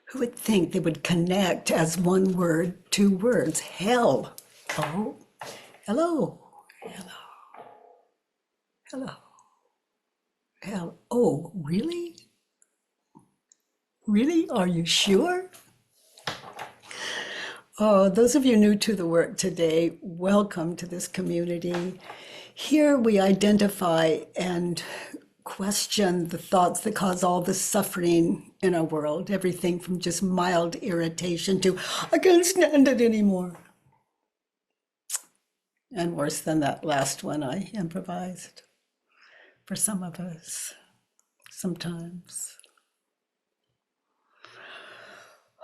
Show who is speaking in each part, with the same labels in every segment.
Speaker 1: Who would think they would connect as one word, two words? Hell. Oh, hello. Hello. Hello. Hell. Oh, really? Really? Are you sure? Oh, those of you new to the work today, welcome to this community. Here we identify and question the thoughts that cause all the suffering in our world, everything from just mild irritation to, I can't stand it anymore. And worse than that last one I improvised for some of us sometimes.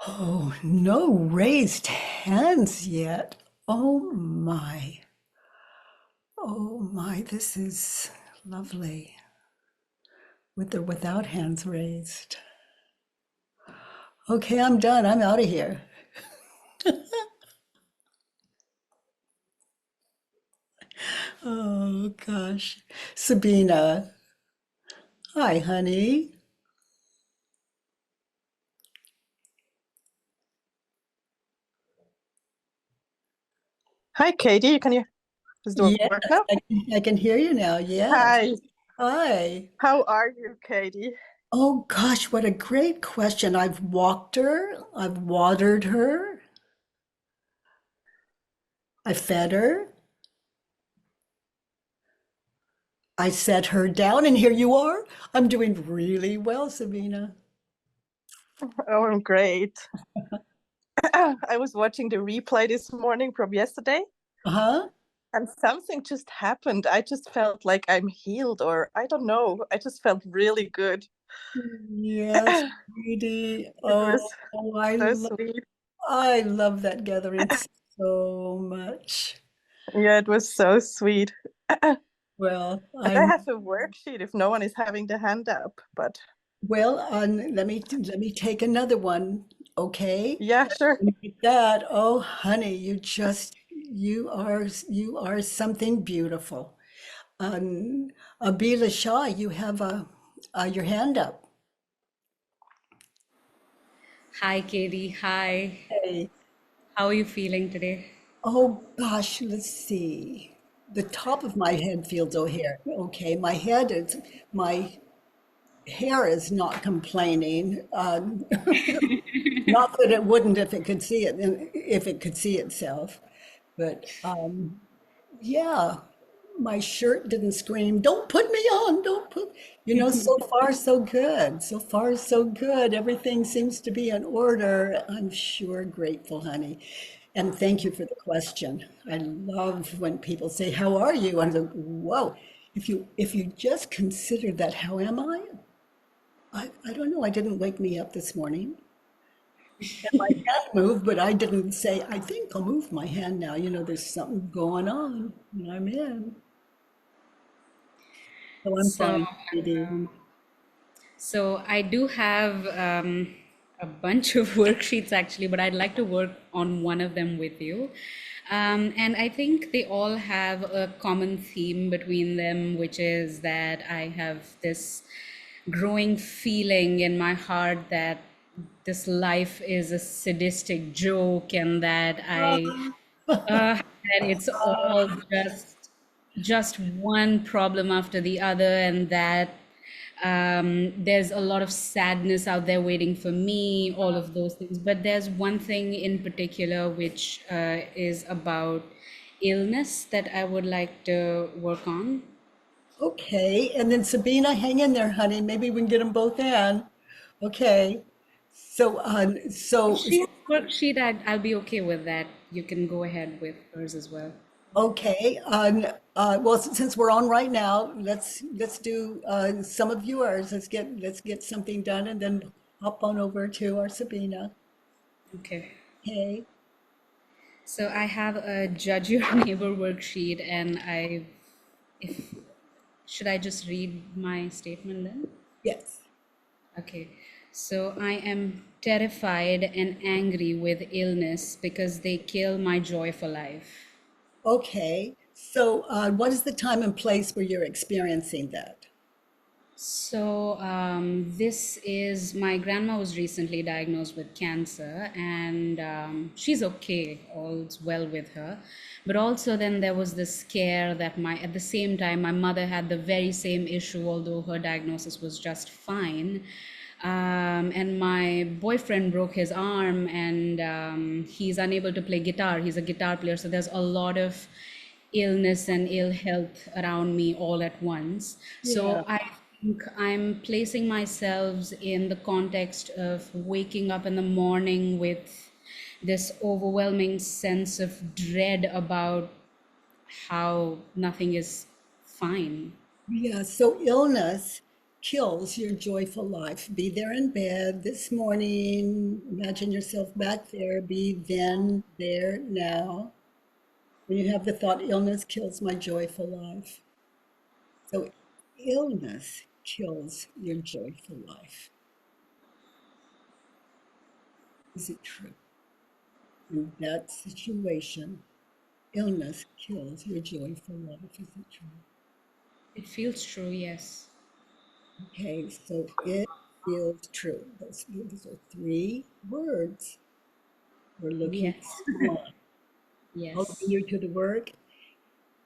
Speaker 1: Oh, no raised hands yet. Oh my. Oh my, this is lovely. With or without hands raised. Okay, I'm done. I'm out of here. Oh gosh. Sabina. Hi, honey.
Speaker 2: Hi, Katie. Can you does it
Speaker 1: Yes,
Speaker 2: work now?
Speaker 1: I can hear you now. Yes.
Speaker 2: Hi.
Speaker 1: Hi.
Speaker 2: How are you, Katie?
Speaker 1: Oh gosh, what a great question. I've walked her, I've watered her, I fed her, I set her down, and here you are. I'm doing really well, Sabina.
Speaker 2: Oh, I'm great. I was watching the replay this morning from yesterday,
Speaker 1: Uh-huh.
Speaker 2: and something just happened. I just felt like I'm healed, or I don't know. I just felt really good.
Speaker 1: Yes,
Speaker 2: It
Speaker 1: sweetie.
Speaker 2: was so
Speaker 1: Oh,
Speaker 2: sweet.
Speaker 1: I love that gathering so much.
Speaker 2: Yeah, it was so sweet. And
Speaker 1: Well,
Speaker 2: I
Speaker 1: I'm
Speaker 2: have a worksheet if no one is having the hand up, but
Speaker 1: well on let me take another one, okay?
Speaker 2: yeah, sure.
Speaker 1: Like that. Oh, honey, you are something beautiful. Um, Abila Shah, you have your hand up.
Speaker 3: Hi, Katie. Hi.
Speaker 1: Hey.
Speaker 3: How are you feeling today?
Speaker 1: Oh gosh, let's see. The top of my head feels okay. My hair is not complaining. Not that it wouldn't if it could see it, if it could see itself. But yeah, my shirt didn't scream, "Don't put me on, don't put," so far so good. So far so good. Everything seems to be in order. I'm sure grateful, honey. And thank you for the question. I love when people say, "How are you?" I'm like, whoa. If you just consider that, how am I? I don't know. I didn't wake me up this morning. And my hand moved, but I didn't say, I think I'll move my hand now. There's something going on and I'm in. So I'm
Speaker 3: So,
Speaker 1: fine, sweetie.
Speaker 3: so I do have a bunch of worksheets actually, but I'd like to work on one of them with you. And I think they all have a common theme between them, which is that I have this growing feeling in my heart that this life is a sadistic joke and that that it's all just one problem after the other, and that there's a lot of sadness out there waiting for me, all of those things. But there's one thing in particular which is about illness that I would like to work on.
Speaker 1: Okay. And then Sabina, hang in there, honey. Maybe we can get them both in. Okay. So,
Speaker 3: If
Speaker 1: so
Speaker 3: she has a worksheet, I'll be okay with that. You can go ahead with hers as well.
Speaker 1: okay. Well, since we're on right now, let's do some of yours. Let's get something done, and then hop on over to our Sabina.
Speaker 3: Okay.
Speaker 1: Okay.
Speaker 3: So I have a judge your neighbor worksheet, and if should I just read my statement then?
Speaker 1: Yes.
Speaker 3: Okay. So I am terrified and angry with illness because they kill my joy for life.
Speaker 1: Okay. So, what is the time and place where you're experiencing that?
Speaker 3: So, this is my grandma was recently diagnosed with cancer, and she's okay, all's well with her. But also, then there was this scare that at the same time, my mother had the very same issue, although her diagnosis was just fine. And my boyfriend broke his arm, and he's unable to play guitar. He's a guitar player, so there's a lot of illness and ill health around me all at once.
Speaker 1: Yeah.
Speaker 3: So I think I'm placing myself in the context of waking up in the morning with this overwhelming sense of dread about how nothing is fine.
Speaker 1: Yeah, so illness kills your joyful life. Be there in bed this morning. Imagine yourself back there. Be then, there, now. When you have the thought, illness kills my joyful life. So illness kills your joyful life. Is it true? In that situation, illness kills your joyful life. Is it true?
Speaker 3: It feels true, yes.
Speaker 1: Okay, so it feels true. Those are three words we're looking
Speaker 3: Yes.
Speaker 1: for. I'll bring
Speaker 3: Yes.
Speaker 1: you to the work.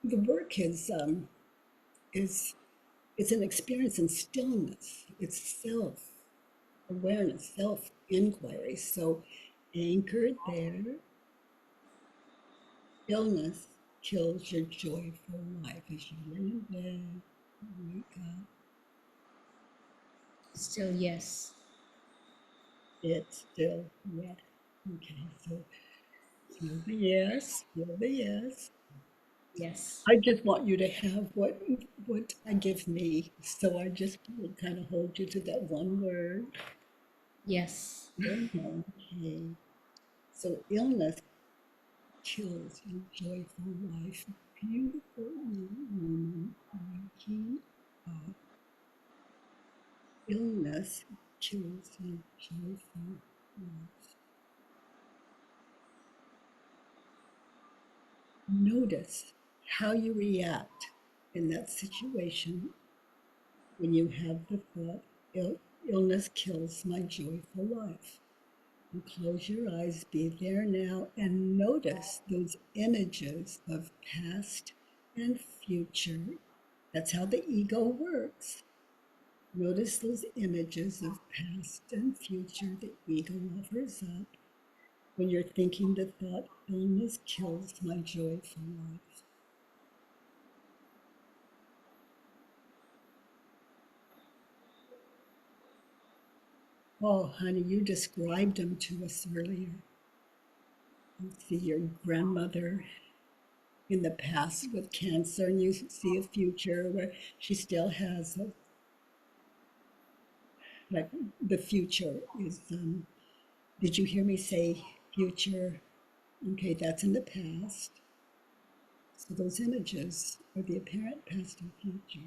Speaker 1: The work is it's an experience in stillness. It's self-awareness, self-inquiry. So anchored there, illness kills your joyful life as you lay in bed, wake up.
Speaker 3: Still, yes.
Speaker 1: It's still yes. Okay, so feel the yes, feel the yes.
Speaker 3: Yes.
Speaker 1: I just want you to have what I give me. So I just will kind of hold you to that one word.
Speaker 3: Yes.
Speaker 1: Okay. So illness kills your joyful life. Beautiful woman waking up. Illness kills your joyful life. Notice how you react in that situation when you have the thought, illness kills my joyful life. You close your eyes, be there now, and notice those images of past and future. That's how the ego works. Notice those images of past and future the ego offers up when you're thinking the thought, illness kills my joyful life. Oh, honey, you described them to us earlier. You see your grandmother in the past with cancer, and you see a future where she still has like the future is. Did you hear me say future? Okay, that's in the past. So those images are the apparent past and future.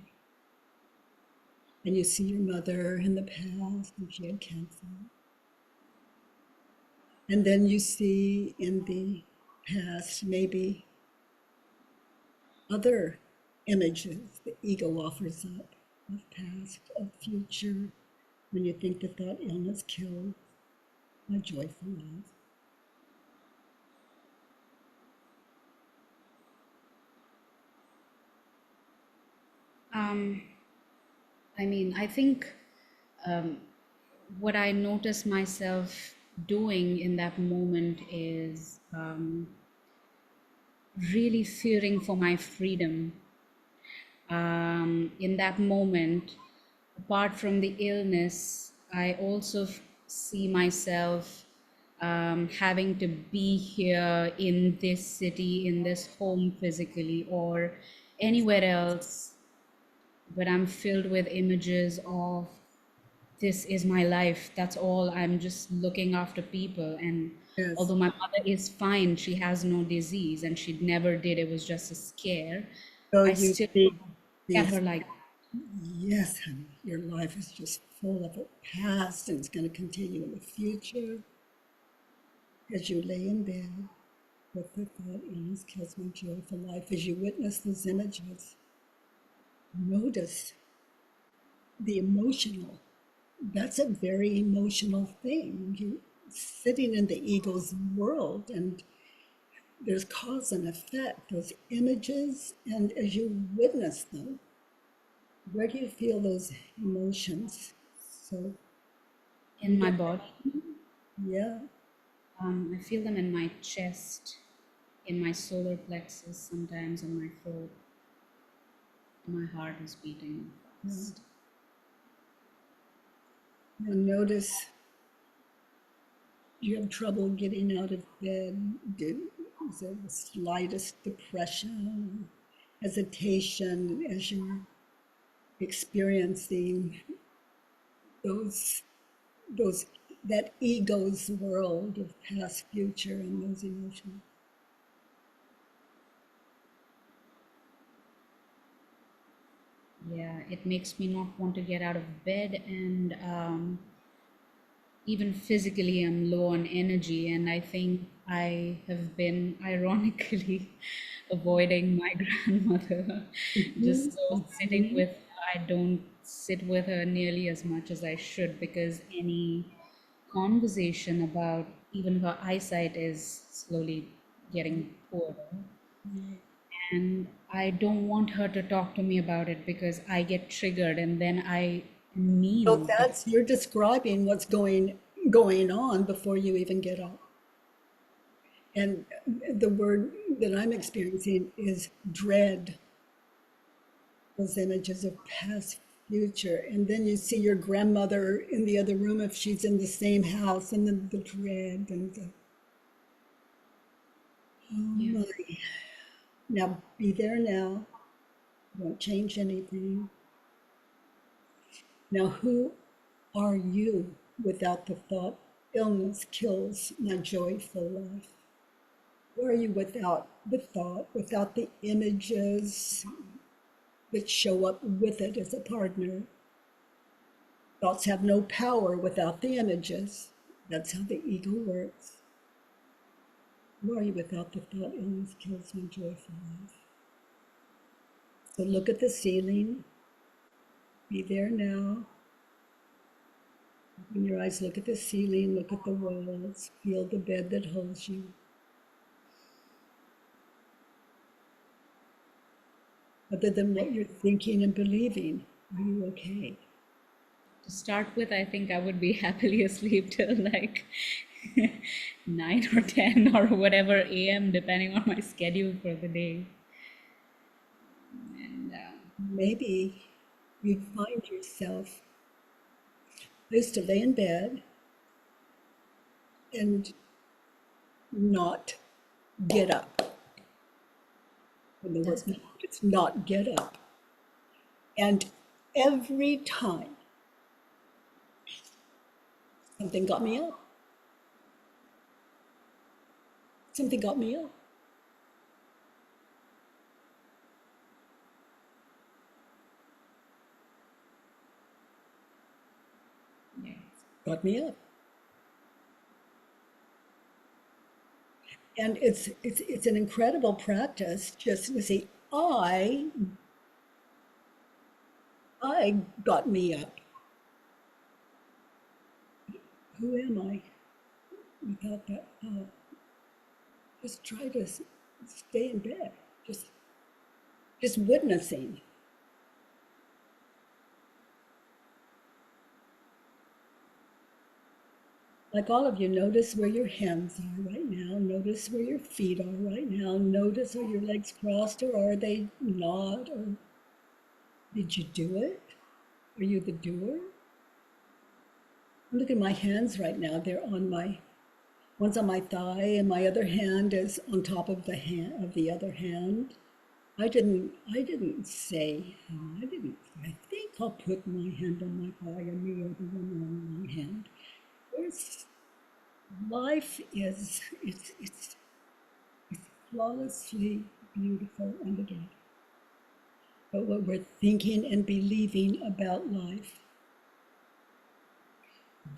Speaker 1: And you see your mother in the past, and she had cancer. And then you see in the past maybe other images the ego offers up of past, of future, when you think the thought illness kills my joyful life.
Speaker 3: Um, I mean, I think um, what I notice myself doing in that moment is really fearing for my freedom. In that moment, apart from the illness, I also see myself having to be here in this city, in this home physically, or anywhere else, but I'm filled with images of this is my life. That's all. I'm just looking after people. And
Speaker 1: Yes.
Speaker 3: although my mother is fine, she has no disease and she never did, it was just a scare.
Speaker 1: So
Speaker 3: I
Speaker 1: you
Speaker 3: still
Speaker 1: see
Speaker 3: look at
Speaker 1: these,
Speaker 3: her like,
Speaker 1: yes, honey, your life is just full of it past and it's going to continue in the future as you lay in bed with the thought, illness kills my joyful life. As you witness those images, notice the emotional, that's a very emotional thing. You're sitting in the ego's world, and there's cause and effect, those images, and as you witness them, where do you feel those emotions? So,
Speaker 3: In my body,
Speaker 1: yeah,
Speaker 3: I feel them in my chest, in my solar plexus, sometimes in my throat. My heart is beating fast.
Speaker 1: now notice, do you have trouble getting out of bed? Is there the slightest depression, hesitation as you're experiencing those those that ego's world of past, future, and those emotions?
Speaker 3: Yeah, it makes me not want to get out of bed, and even physically, I'm low on energy. And I think I have been ironically avoiding my grandmother. Just so sitting with her, I don't sit with her nearly as much as I should, because any conversation about even her eyesight is slowly getting poorer. And I don't want her to talk to me about it because I get triggered and then I am
Speaker 1: So
Speaker 3: mean.
Speaker 1: that's, you're describing what's going on before you even get up. And the word that I'm experiencing is dread, those images of past, future. And then you see your grandmother in the other room if she's in the same house, and then the dread and the, oh
Speaker 3: Yeah.
Speaker 1: my. Now be there now. Won't change anything. Now, who are you without the thought, illness kills my joyful life? Who are you without the thought, without the images that show up with it as a partner? Thoughts have no power without the images. That's how the ego works. Who are you without the thought, illness kills my joyful life? So look at the ceiling. Be there now. Open your eyes, look at the ceiling, look at the walls, feel the bed that holds you. Other than what you're thinking and believing, are you okay?
Speaker 3: To start with, I think I would be happily asleep till like 9 or 10 or whatever AM, depending on my schedule for the day. And
Speaker 1: Maybe you'd find yourself, I used to lay in bed and not get up. When the word it's not get up. And every time something got me up. Something got me up.
Speaker 3: yeah.
Speaker 1: Got me up. And it's an incredible practice just to see, I got me up. Who am I without that thought? Just try to stay in bed, just witnessing. Like all of you, notice where your hands are right now. Notice where your feet are right now. Notice, are your legs crossed or are they not? Or did you do it? Are you the doer? Look at my hands right now. They're on my, one's on my thigh and my other hand is on top of the hand of the other hand. I didn't say, I think I'll put my hand on my thigh and the other one on my hand. There's, life is, it's flawlessly beautiful and again. But what we're thinking and believing about life,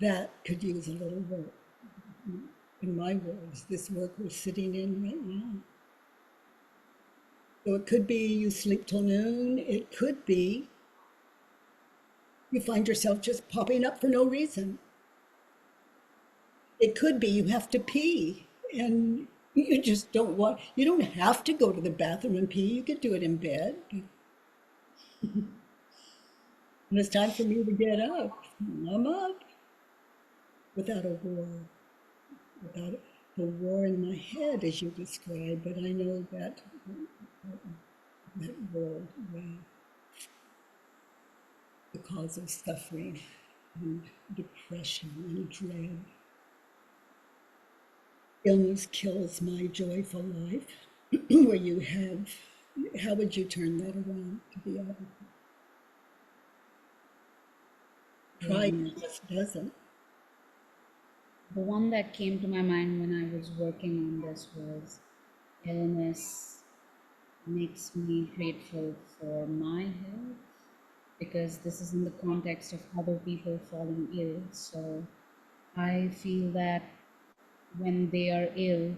Speaker 1: that could use a little work. In my words, this work we're sitting in right now. So it could be you sleep till noon. It could be You find yourself just popping up for no reason. It could be you have to pee and you just don't want, you don't have to go to the bathroom and pee. You could do it in bed. When it's time for me to get up, I'm up without a war, without the war in my head, as you described. But I know that world, the cause of suffering and depression and dread. Illness kills my joyful life. Where you have, how would you turn that around to the other? Pride just doesn't.
Speaker 3: The one that came to my mind when I was working on this was illness makes me grateful for my health, because this is in the context of other people falling ill. So I feel that when they are ill,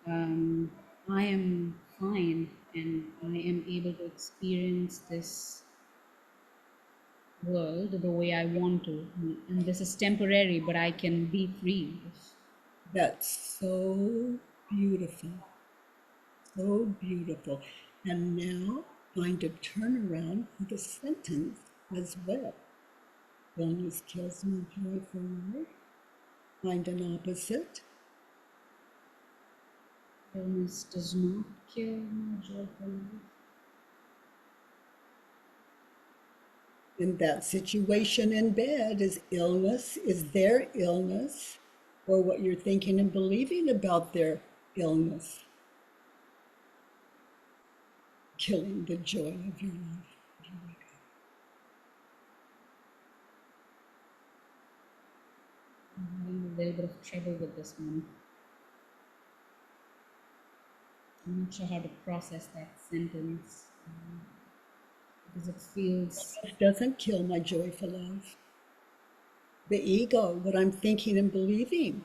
Speaker 3: I am fine and I am able to experience this world the way I want to. And this is temporary, but I can be free.
Speaker 1: That's so beautiful. So beautiful. And now find a turnaround for the sentence as well. Illness kills my joyful life. Find an opposite.
Speaker 3: Illness does not kill my joyful life.
Speaker 1: In that situation in bed, is their illness, or what you're thinking and believing about their illness, killing the joy of your life?
Speaker 3: I'm having a little bit of trouble with this one. I'm not sure how to process that sentence, because it feels.
Speaker 1: It doesn't kill my joyful life. The ego, what I'm thinking and believing.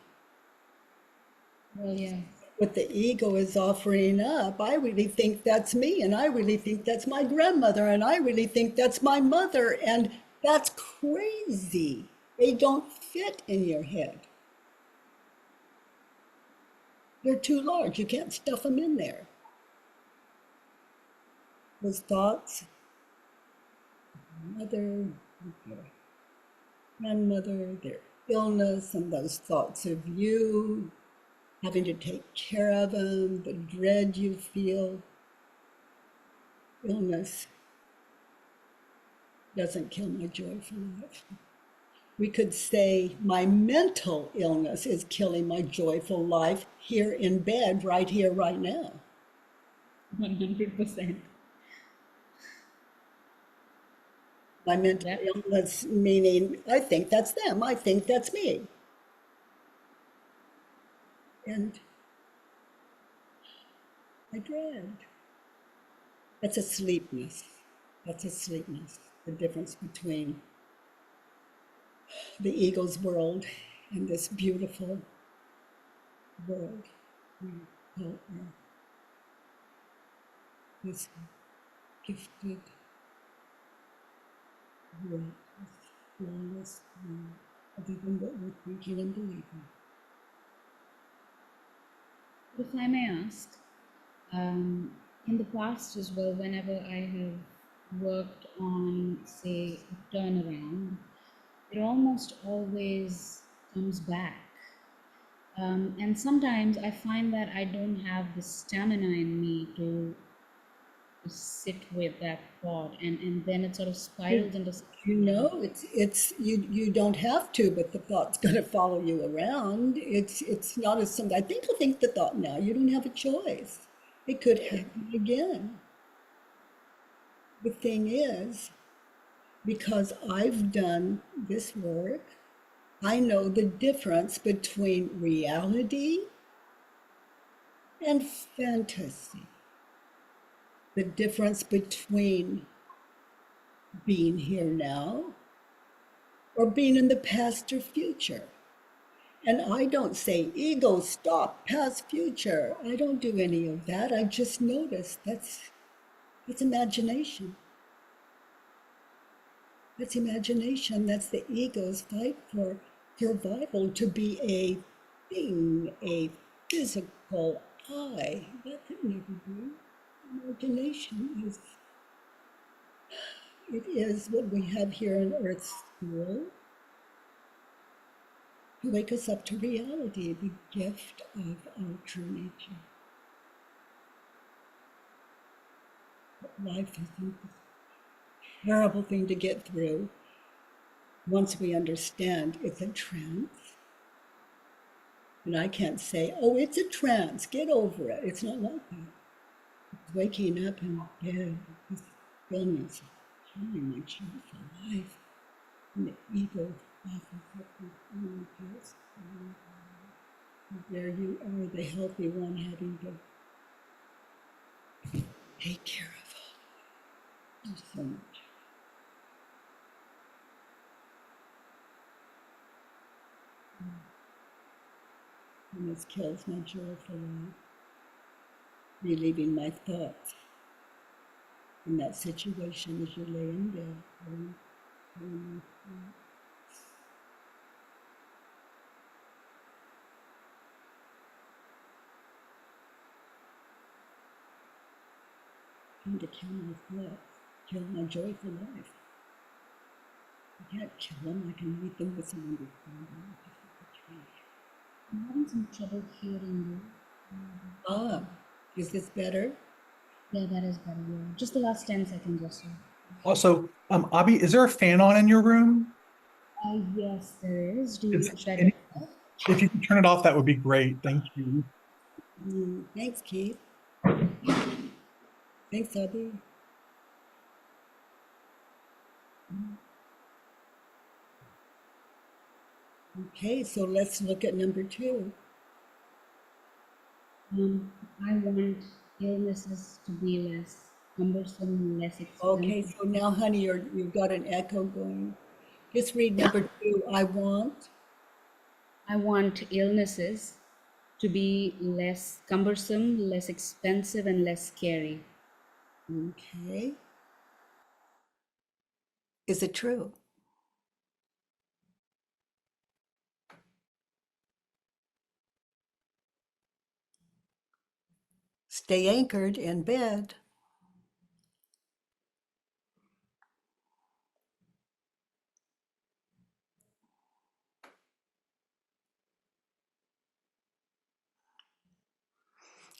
Speaker 3: Well, yeah.
Speaker 1: What the ego is offering up, I really think that's me, and I really think that's my grandmother, and I really think that's my mother, and that's crazy. They don't fit in your head. They're too large. You can't stuff them in there. Those thoughts, mother, grandmother, their illness, and those thoughts of you, having to take care of them, the dread you feel. Illness doesn't kill my joyful life. We could say my mental illness is killing my joyful life here in bed, right here, right now.
Speaker 3: 100%.
Speaker 1: My mental illness meaning I think that's them, I think that's me. And I dread. That's a sleepness. That's a sleepness. The difference between the ego's world and this beautiful world we call Earth. This gifted world, this flawless world, other than what we're thinking and believing.
Speaker 3: If I may ask, in the past as well, whenever I have worked on, say, a turnaround, it almost always comes back. And sometimes I find that I don't have the stamina in me to sit with that thought, and then it sort of spirals into.
Speaker 1: You know, you don't have to, but the thought's going to follow you around. It's not as something. I think the thought now. You don't have a choice. It could happen again. The thing is, because I've done this work, I know the difference between reality and fantasy. The difference between being here now or being in the past or future. And I don't say, ego, stop, past, future. I don't do any of that. I just notice that's imagination. That's imagination. That's the ego's fight for survival, to be a thing, a physical I. That could never be. Imagination is, it is what we have here in Earth School to wake us up to reality, the gift of our true nature. But life is a terrible thing to get through. Once we understand it's a trance, and I can't say, oh, it's a trance, get over it. It's not like that. It's waking up in bed, this stillness, feeling my chance of life, and the ego offers up these images. And there you are, the healthy one, having to take care of all. There's so much. And this kills my joyful life, relieving my thoughts in that situation as you lay in bed. Trying to kill my thoughts, kill my joyful life. I can't kill them, I can meet them with some understanding.
Speaker 4: I'm having some trouble hearing you.
Speaker 1: Ah, is this better?
Speaker 4: Yeah, that is better. Yeah. Just the last 10 seconds or so.
Speaker 5: Also, Abhi, is there a fan on in your room?
Speaker 4: Yes, there is. Should I
Speaker 5: Any-
Speaker 4: turn it off?
Speaker 5: If you could turn it off, that would be great. Thank you.
Speaker 1: Thanks, Keith. Thanks, Abby. Okay, so let's look at number 2.
Speaker 4: I want illnesses to be less cumbersome, less expensive.
Speaker 1: Okay, so now, honey, you've got an echo going. Just read number 2. I want
Speaker 4: illnesses to be less cumbersome, less expensive, and less scary.
Speaker 1: Okay. Is it true? Stay anchored in bed.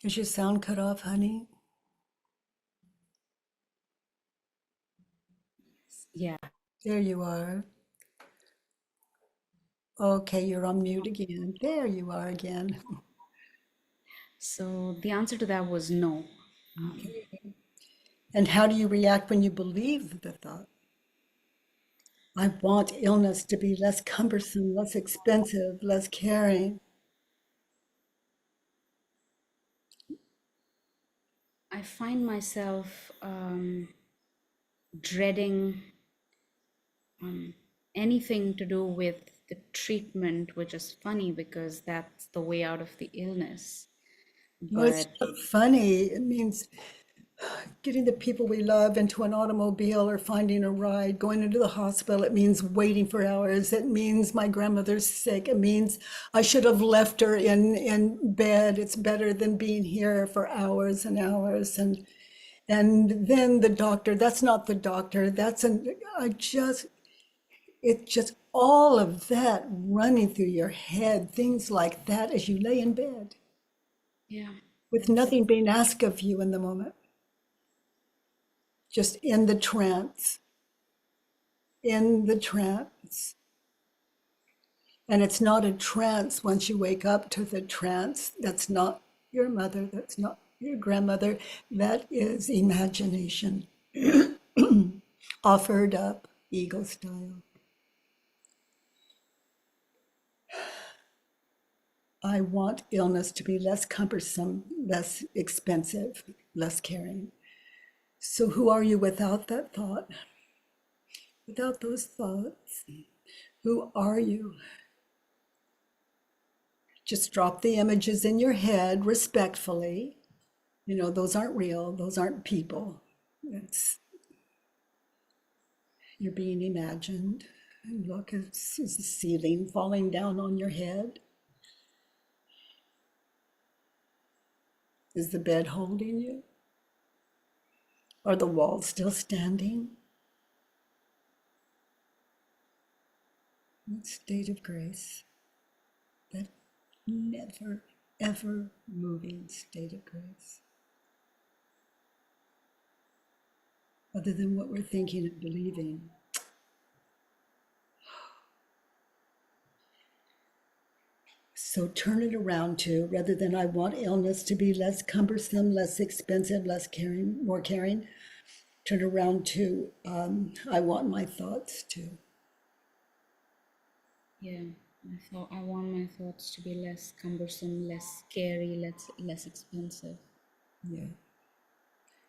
Speaker 1: Is your sound cut off, honey?
Speaker 4: Yeah.
Speaker 1: There you are. Okay, you're on mute again. There you are again.
Speaker 4: So the answer to that was no.
Speaker 1: Okay. And how do you react when you believe the thought? I want illness to be less cumbersome, less expensive, less caring.
Speaker 4: I find myself dreading anything to do with the treatment, which is funny because that's the way out of the illness.
Speaker 1: No, it's
Speaker 4: But
Speaker 1: not funny. It means getting the people we love into an automobile or finding a ride, going into the hospital. It means waiting for hours. It means my grandmother's sick. It means I should have left her in bed. It's better than being here for hours and hours. And then the doctor, that's not the doctor. It's just all of that running through your head, things like that as you lay in bed
Speaker 4: yeah,
Speaker 1: with nothing being asked of you in the moment. Just in the trance, in the trance. And it's not a trance once you wake up to the trance. That's not your mother, that's not your grandmother. That is imagination offered up ego style. I want illness to be less cumbersome, less expensive, less caring. So who are you without that thought? Without those thoughts, who are you? Just drop the images in your head respectfully. Those aren't real, those aren't people. You're being imagined. And look, it's the ceiling falling down on your head. Is the bed holding you? Are the walls still standing? That state of grace, that never, ever moving state of grace. Other than what we're thinking and believing. So turn it around to, rather than I want illness to be less cumbersome, less expensive, less caring, more caring, turn around to, I want my thoughts to.
Speaker 3: Yeah, I want my thoughts to be less cumbersome, less scary, less expensive.
Speaker 1: Yeah,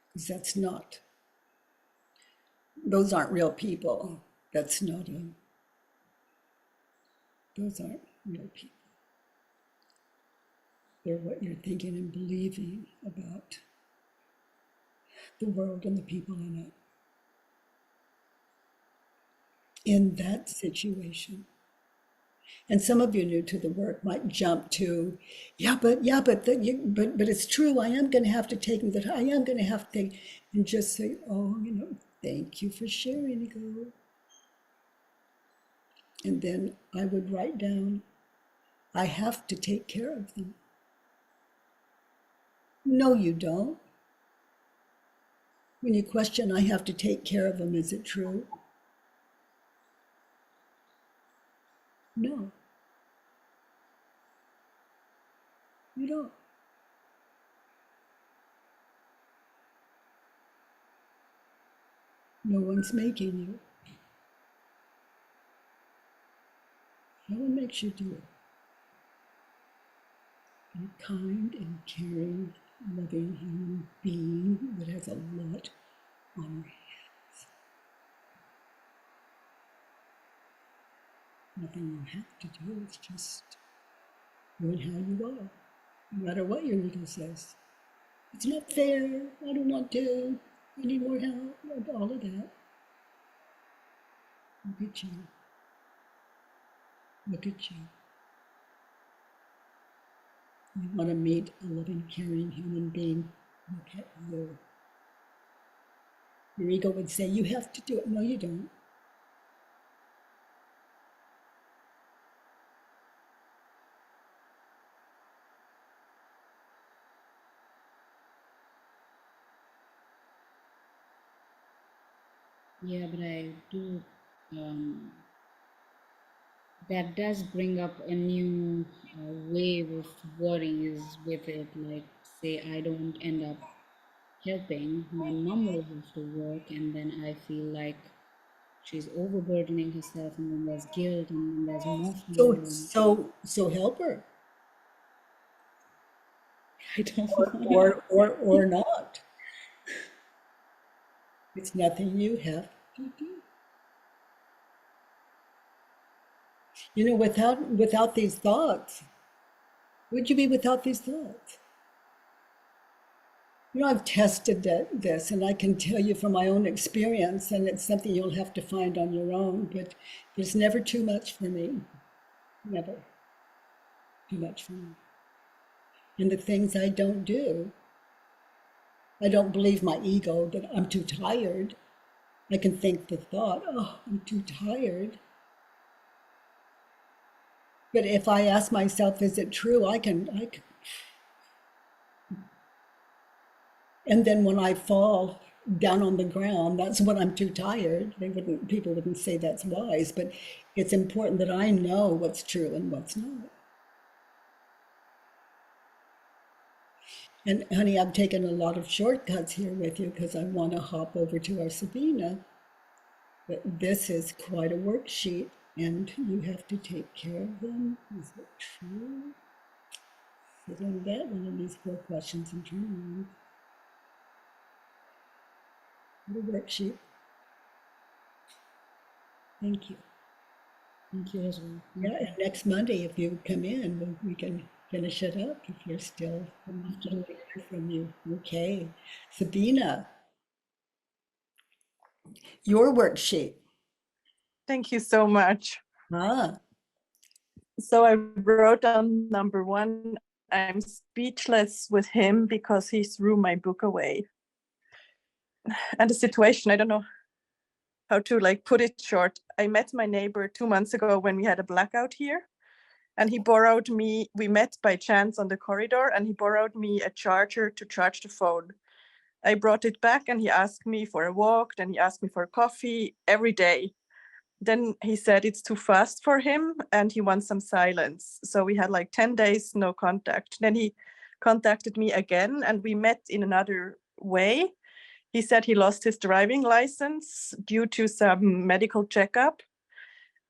Speaker 1: because that's not, those aren't real people. That's not those aren't real people. They're what you're thinking and believing about the world and the people in it. In that situation. And some of you new to the work might jump to, but it's true. I am going to have to take that. I am going to have to take, and just say, oh, thank you for sharing, ego. And then I would write down, I have to take care of them. No, you don't. When you question, I have to take care of them, is it true? No. You don't. No one's making you. No one makes you do it. Be a kind and caring, loving human being that has a lot on your hands. Nothing you have to do, it's just doing how you are, no matter what your ego says. It's not fair, I don't want to, I need more help, all of that. Look at you. Look at you. You want to meet a loving, caring human being. Look at you. Your ego would say, you have to do it. No, you don't.
Speaker 3: Yeah, but I do, that does bring up a new wave of worries with it. Like, say, I don't end up helping, my mom will have to work, and then I feel like she's overburdening herself, and then there's guilt, and then there's more fear.
Speaker 1: So help her,
Speaker 3: I don't
Speaker 1: or not. It's nothing you have to do. Without these thoughts, would you be without these thoughts? I've tested this, and I can tell you from my own experience, and it's something you'll have to find on your own, but there's never too much for me. Never too much for me. And the things I don't do, I don't believe my ego that I'm too tired. I can think the thought, oh, I'm too tired. But if I ask myself, is it true? I can. And then when I fall down on the ground, that's when I'm too tired. People wouldn't say that's wise, but it's important that I know what's true and what's not. And honey, I've taken a lot of shortcuts here with you because I want to hop over to our Sabina. But this is quite a worksheet, and you have to take care of them. Is it true? Sit on that one of these 4 questions and turn around. The worksheet. Thank you.
Speaker 3: Thank you as well.
Speaker 1: Yeah, and next Monday, if you come in, we can finish it up if you're still hear from you. Okay. Sabina, your worksheet.
Speaker 2: Thank you so much.
Speaker 1: Ah,
Speaker 2: So I wrote on number 1, I'm speechless with him because he threw my book away. And the situation, I don't know how to put it short. I met my neighbor 2 months ago when we had a blackout here, and we met by chance on the corridor, and he borrowed me a charger to charge the phone. I brought it back and he asked me for a walk, then he asked me for coffee every day. Then he said it's too fast for him and he wants some silence. So we had 10 days, no contact. Then he contacted me again and we met in another way. He said he lost his driving license due to some medical checkup,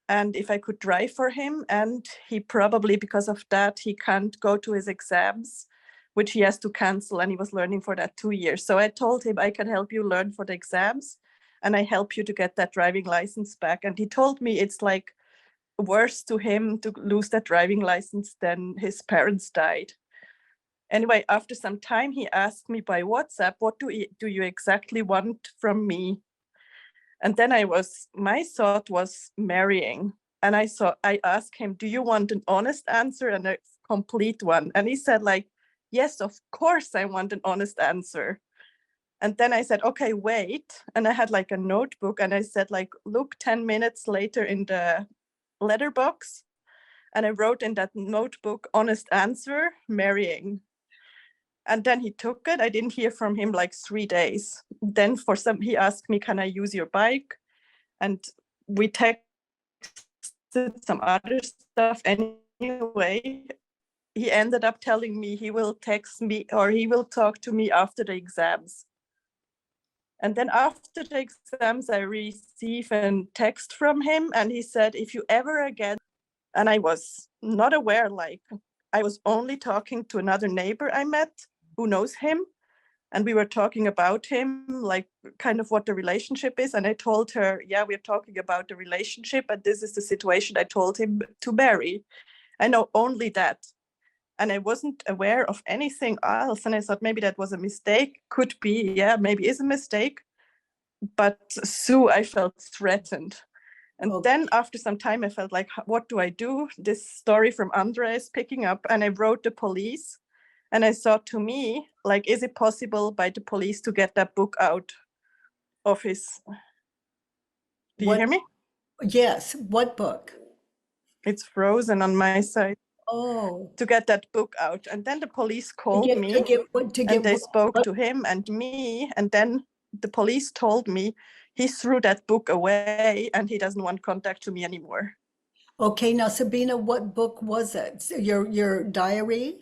Speaker 2: and if I could drive for him. And he probably, because of that, he can't go to his exams, which he has to cancel. And he was learning for that 2 years. So I told him I can help you learn for the exams and I help you to get that driving license back. And he told me it's worse to him to lose that driving license than his parents died. Anyway, after some time, he asked me by WhatsApp, what do you exactly want from me? And then my thought was marrying. And I asked him, do you want an honest answer and a complete one? And he said yes, of course I want an honest answer. And then I said, okay, wait. And I had a notebook and I said look 10 minutes later in the letterbox. And I wrote in that notebook, honest answer, marrying. And then he took it. I didn't hear from him 3 days. Then he asked me, can I use your bike? And we texted some other stuff. Anyway, he ended up telling me he will text me or he will talk to me after the exams. And then after the exams, I received a text from him and he said, if you ever again, and I was not aware, I was only talking to another neighbor I met who knows him. And we were talking about him, kind of what the relationship is. And I told her, yeah, we're talking about the relationship. And this is the situation I told him to marry. I know only that. And I wasn't aware of anything else. And I thought maybe that was a mistake. Could be, yeah, maybe is a mistake. But Sue, I felt threatened. And then after some time, I felt what do I do? This story from Andrea is picking up. And I wrote the police. And I thought to me, is it possible by the police to get that book out of his... Do you hear me?
Speaker 1: Yes. What book?
Speaker 2: It's frozen on my side.
Speaker 1: Oh.
Speaker 2: To get that book out. And then the police called me and they spoke to him and me. And then the police told me he threw that book away and he doesn't want contact to me anymore.
Speaker 1: Okay, now Sabina, what book was it? Your diary?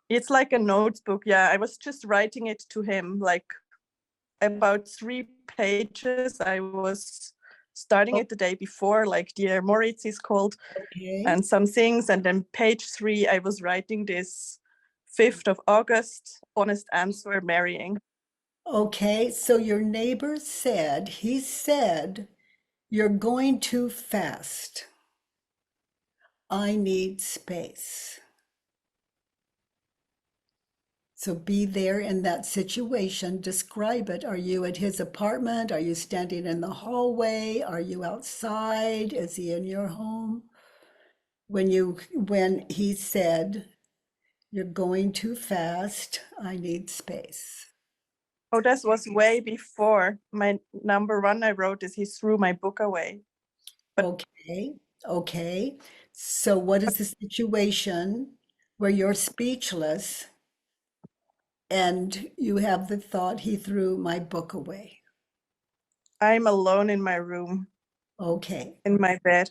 Speaker 2: It's like a notebook. Yeah, I was just writing it to him, about 3 pages. I was starting it the day before, Dear Moritz is called, and some things. And then page 3, I was writing this 5th of August, honest answer, marrying.
Speaker 1: Okay, so your neighbor said, you're going too fast. I need space. So be there in that situation. Describe it. Are you at his apartment? Are you standing in the hallway? Are you outside? Is he in your home? When he said, you're going too fast, I need space.
Speaker 2: Oh, this was way before. My number 1 I wrote is he threw my book away.
Speaker 1: Okay. So what is the situation where you're speechless and you have the thought he threw my book away?
Speaker 2: I'm alone in my room.
Speaker 1: Okay.
Speaker 2: In my bed.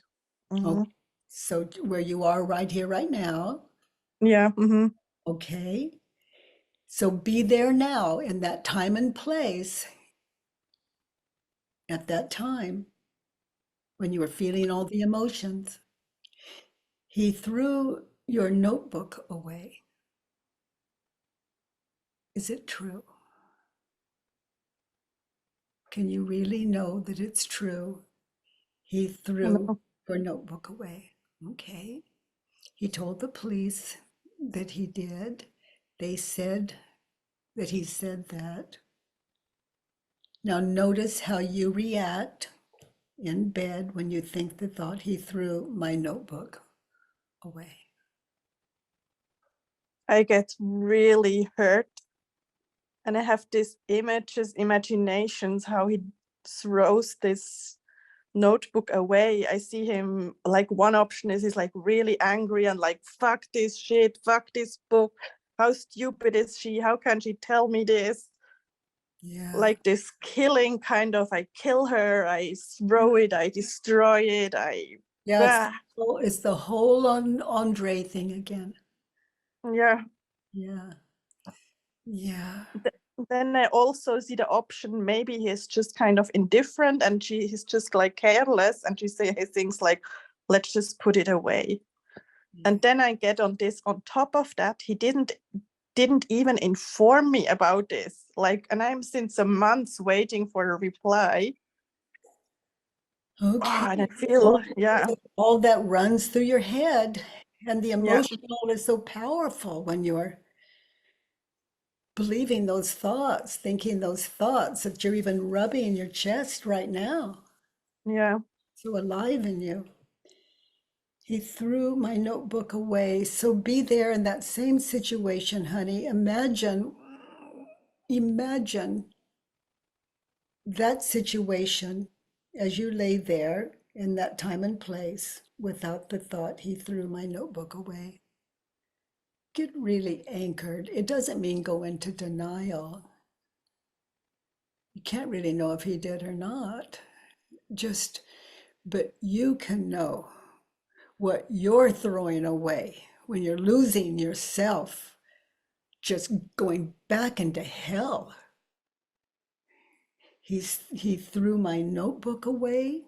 Speaker 2: Mm-hmm.
Speaker 1: Okay. So where you are right here, right now.
Speaker 2: Yeah. Mm-hmm.
Speaker 1: Okay. So be there now in that time and place at that time when you were feeling all the emotions. He threw your notebook away. Is it true? Can you really know that it's true? He threw your notebook away. Okay. He told the police that he did. They said that he said that. Now notice how you react in bed when you think the thought, he threw my notebook away.
Speaker 2: I get really hurt. And I have these imaginations, how he throws this notebook away. I see him, like, one option is he's like really angry and like, fuck this shit, fuck this book. How stupid is she? How can she tell me this?
Speaker 1: Yeah.
Speaker 2: Like this killing kind of, I kill her, I throw it, I destroy it,
Speaker 1: Yeah, it's the whole Andre thing again.
Speaker 2: yeah.
Speaker 1: Yeah. Yeah.
Speaker 2: Then I also see the option, maybe he's just kind of indifferent and he's just like careless, and she say things like, let's just put it away. And then I get on this, on top of that, he didn't even inform me about this. Like, and I'm since a month waiting for a reply.
Speaker 1: Okay.
Speaker 2: And I feel,
Speaker 1: all that runs through your head, and the
Speaker 2: Yeah.
Speaker 1: emotional is so powerful when you're believing those thoughts, thinking those thoughts, that you're even rubbing in your chest right now.
Speaker 2: Yeah.
Speaker 1: So alive in you. He threw my notebook away. So be there in that same situation, honey. Imagine that situation as you lay there in that time and place without the thought, he threw my notebook away. Get really anchored. It doesn't mean go into denial. You can't really know if he did or not. But you can know what you're throwing away when you're losing yourself, just going back into hell. He threw my notebook away.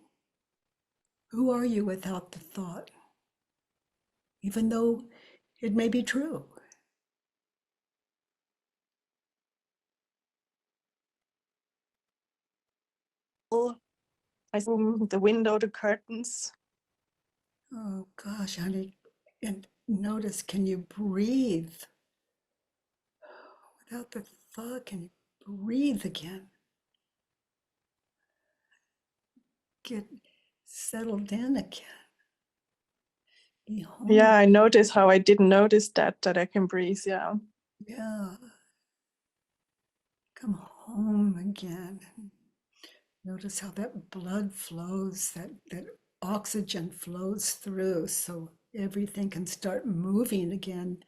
Speaker 1: Who are you without the thought? Even though it may be true.
Speaker 2: I see the window, the curtains.
Speaker 1: Oh gosh, honey. And notice, can you breathe? Without the thought, can you breathe again? Get settled in again. Be home.
Speaker 2: Yeah, I notice how I didn't notice that I can breathe. Yeah.
Speaker 1: Yeah. Come home again. Notice how that blood flows, that oxygen flows through, so everything can start moving again.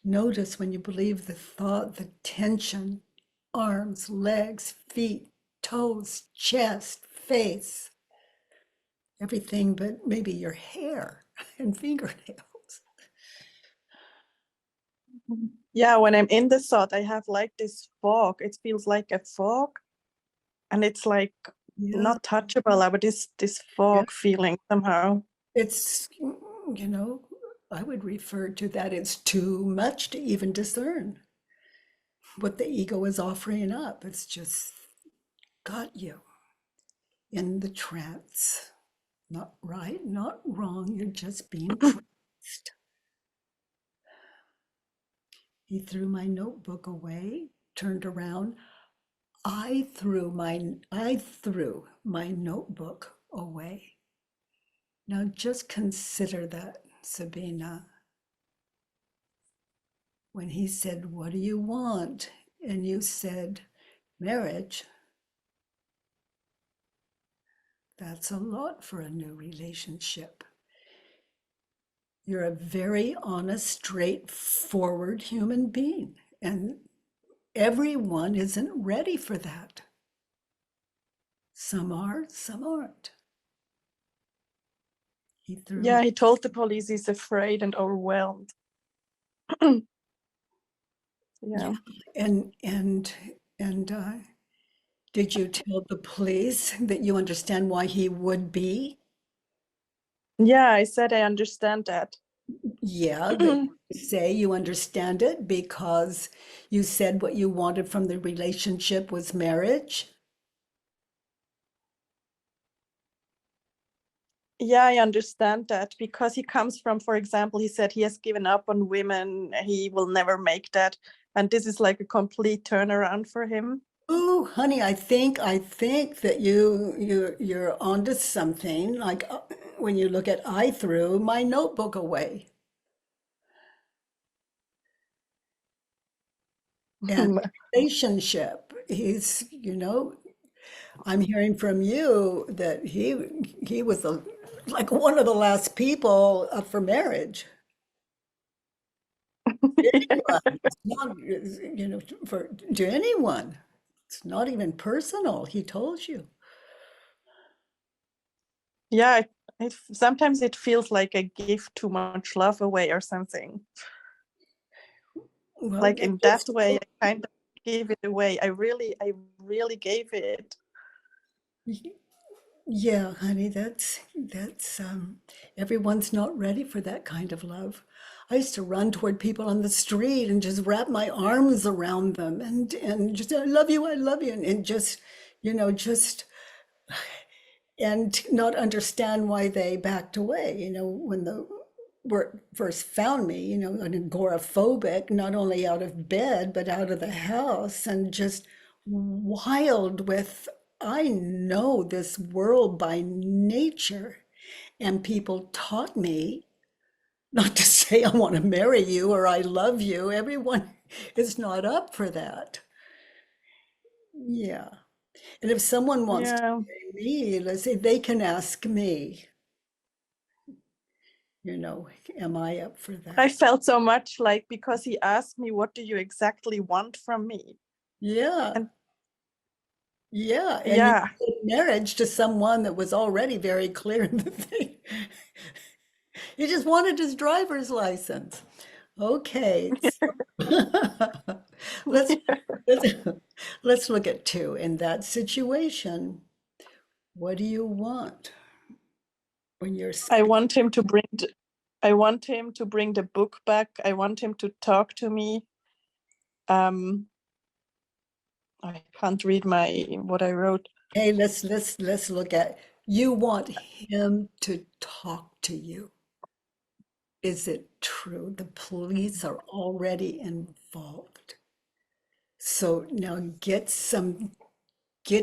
Speaker 1: Notice when you believe the thought, the tension, arms, legs, feet, toes, chest, face, everything but maybe your hair and fingernails.
Speaker 2: Yeah, when I'm in the thought, I have like this fog. It feels like a fog, and it's like not touchable, but this fog feeling somehow.
Speaker 1: It's, I would refer to that as too much to even discern what the ego is offering up. It's just got you in the trance. Not right, not wrong. You're just being tranced. He threw my notebook away, turned around. I threw my notebook away. Now just consider that, Sabina. When he said, "What do you want?" and you said, "Marriage," that's a lot for a new relationship. You're a very honest, straightforward human being, and everyone isn't ready for that. Some are, some aren't. He
Speaker 2: told the police he's afraid and overwhelmed. Yeah.
Speaker 1: And did you tell the police that you understand why he would be?
Speaker 2: Yeah, I said I understand that.
Speaker 1: Yeah, that you say you understand it because you said what you wanted from the relationship was marriage.
Speaker 2: Yeah, I understand that because he comes from, for example, he said he has given up on women, he will never make that. And this is like a complete turnaround for him.
Speaker 1: Ooh, honey, I think that you're onto something. Like when you look at I threw my notebook away. And relationship, I'm hearing from you that he was like one of the last people up for marriage. Anyone. It's not, for to anyone. It's not even personal. He told you.
Speaker 2: Yeah, sometimes it feels like I give too much love away or something.
Speaker 1: Well,
Speaker 2: Like in that way, I kind of gave it away. I really gave it.
Speaker 1: yeah, honey, that's everyone's not ready for that kind of love. I used to run toward people on the street and just wrap my arms around them and just I love you, and just just and not understand why they backed away. When the were first found me, an agoraphobic, not only out of bed but out of the house, and just wild with, I know this world by nature. And people taught me not to say I want to marry you or I love you. Everyone is not up for that. Yeah. And if someone wants to
Speaker 2: Yeah.
Speaker 1: marry me, let's say they can ask me, am I up for
Speaker 2: I
Speaker 1: that?
Speaker 2: felt so much like, because he asked me, what do you exactly want from me?
Speaker 1: Yeah.
Speaker 2: And
Speaker 1: Yeah. And you
Speaker 2: yeah,
Speaker 1: did marriage to someone that was already very clear in the thing. He just wanted his driver's license. Okay. Let's let's let's look at two. In that situation, what do you want when you're
Speaker 2: I want him to bring the book back. I want him to talk to me. I can't read what I wrote.
Speaker 1: Hey, let's look at, you want him to talk to you. Is it true? The police are already involved. So now get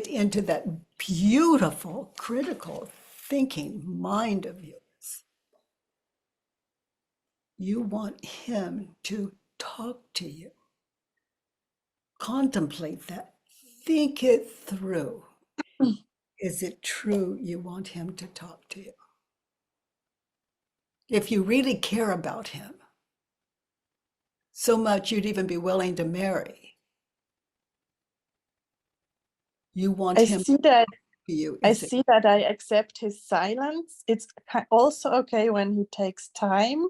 Speaker 1: into that beautiful, critical thinking mind of yours. You want him to talk to you. Contemplate that. Think it through. Is it true you want him to talk to you? If you really care about him, so much you'd even be willing to marry, you want
Speaker 2: I
Speaker 1: him
Speaker 2: see that
Speaker 1: to you.
Speaker 2: I
Speaker 1: Is it?
Speaker 2: see that I accept his silence. It's also okay when he takes time.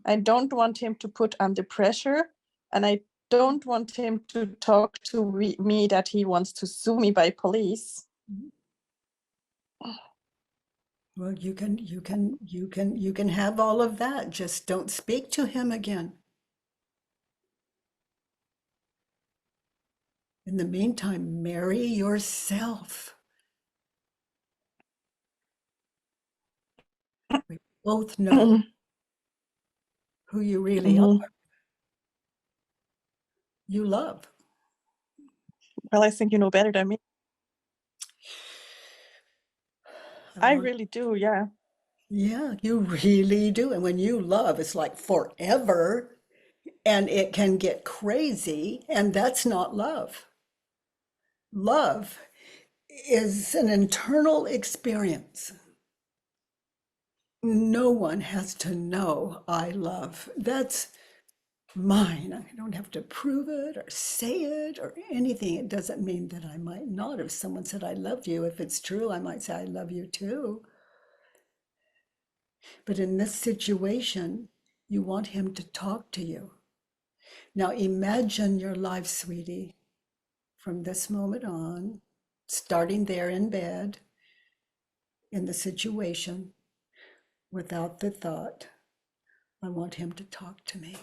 Speaker 2: I don't want him to put under pressure, and I don't want him to talk to me that he wants to sue me by police.
Speaker 1: Well, you can have all of that. Just don't speak to him again. In the meantime, marry yourself. We both know who you really are.
Speaker 2: Mhm.
Speaker 1: You love.
Speaker 2: Well, I think you know better than me. I
Speaker 1: want-
Speaker 2: really do, yeah.
Speaker 1: yeah, you really do. And when you love, it's like forever, and it can get crazy, and that's not love. Love is an internal experience. No one has to know I love. That's mine. I don't have to prove it or say it or anything. It doesn't mean that I might not. If someone said, I love you, if it's true, I might say, I love you too. But in this situation, you want him to talk to you. Now imagine your life, sweetie, from this moment on, starting there in bed, in the situation, without the thought, I want him to talk to me.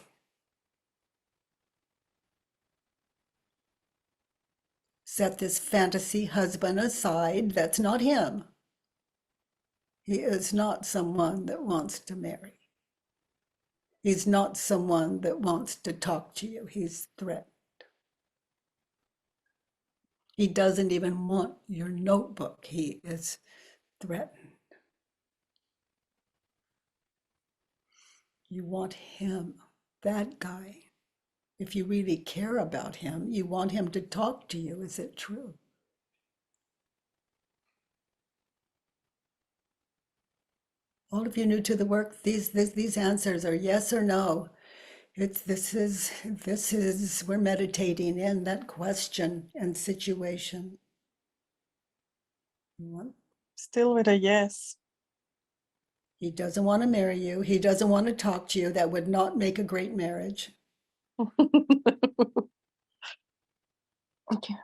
Speaker 1: Set this fantasy husband aside. That's not him. He is not someone that wants to marry. He's not someone that wants to talk to you. He's threatened. He doesn't even want your notebook. He is threatened. You want him, that guy. If you really care about him, you want him to talk to you. Is it true? All of you new to the work, these answers are yes or no. This is we're meditating in that question and situation.
Speaker 2: Still with a yes.
Speaker 1: He doesn't want to marry you. He doesn't want to talk to you. That would not make a great marriage.
Speaker 2: Okay.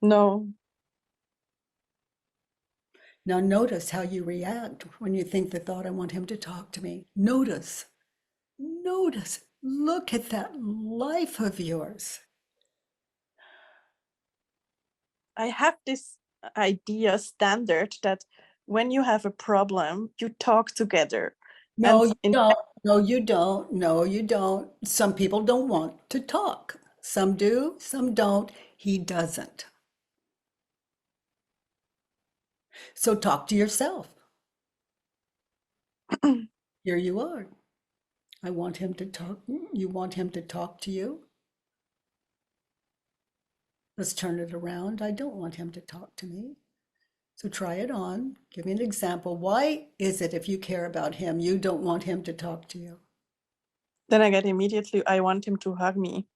Speaker 2: No.
Speaker 1: Now notice how you react when you think the thought, I want him to talk to me. Notice, look at that life of yours.
Speaker 2: I have this idea standard that when you have a problem, you talk together.
Speaker 1: No,
Speaker 2: And
Speaker 1: you
Speaker 2: in
Speaker 1: don't. No, you don't. No, you don't. Some people don't want to talk. Some do, some don't. He doesn't. So talk to yourself. Here you are. I want him to talk. You want him to talk to you? Let's turn it around. I don't want him to talk to me. So try it on. Give me an example. Why is it if you care about him, you don't want him to talk to you?
Speaker 2: then I get immediately, I want him to hug me,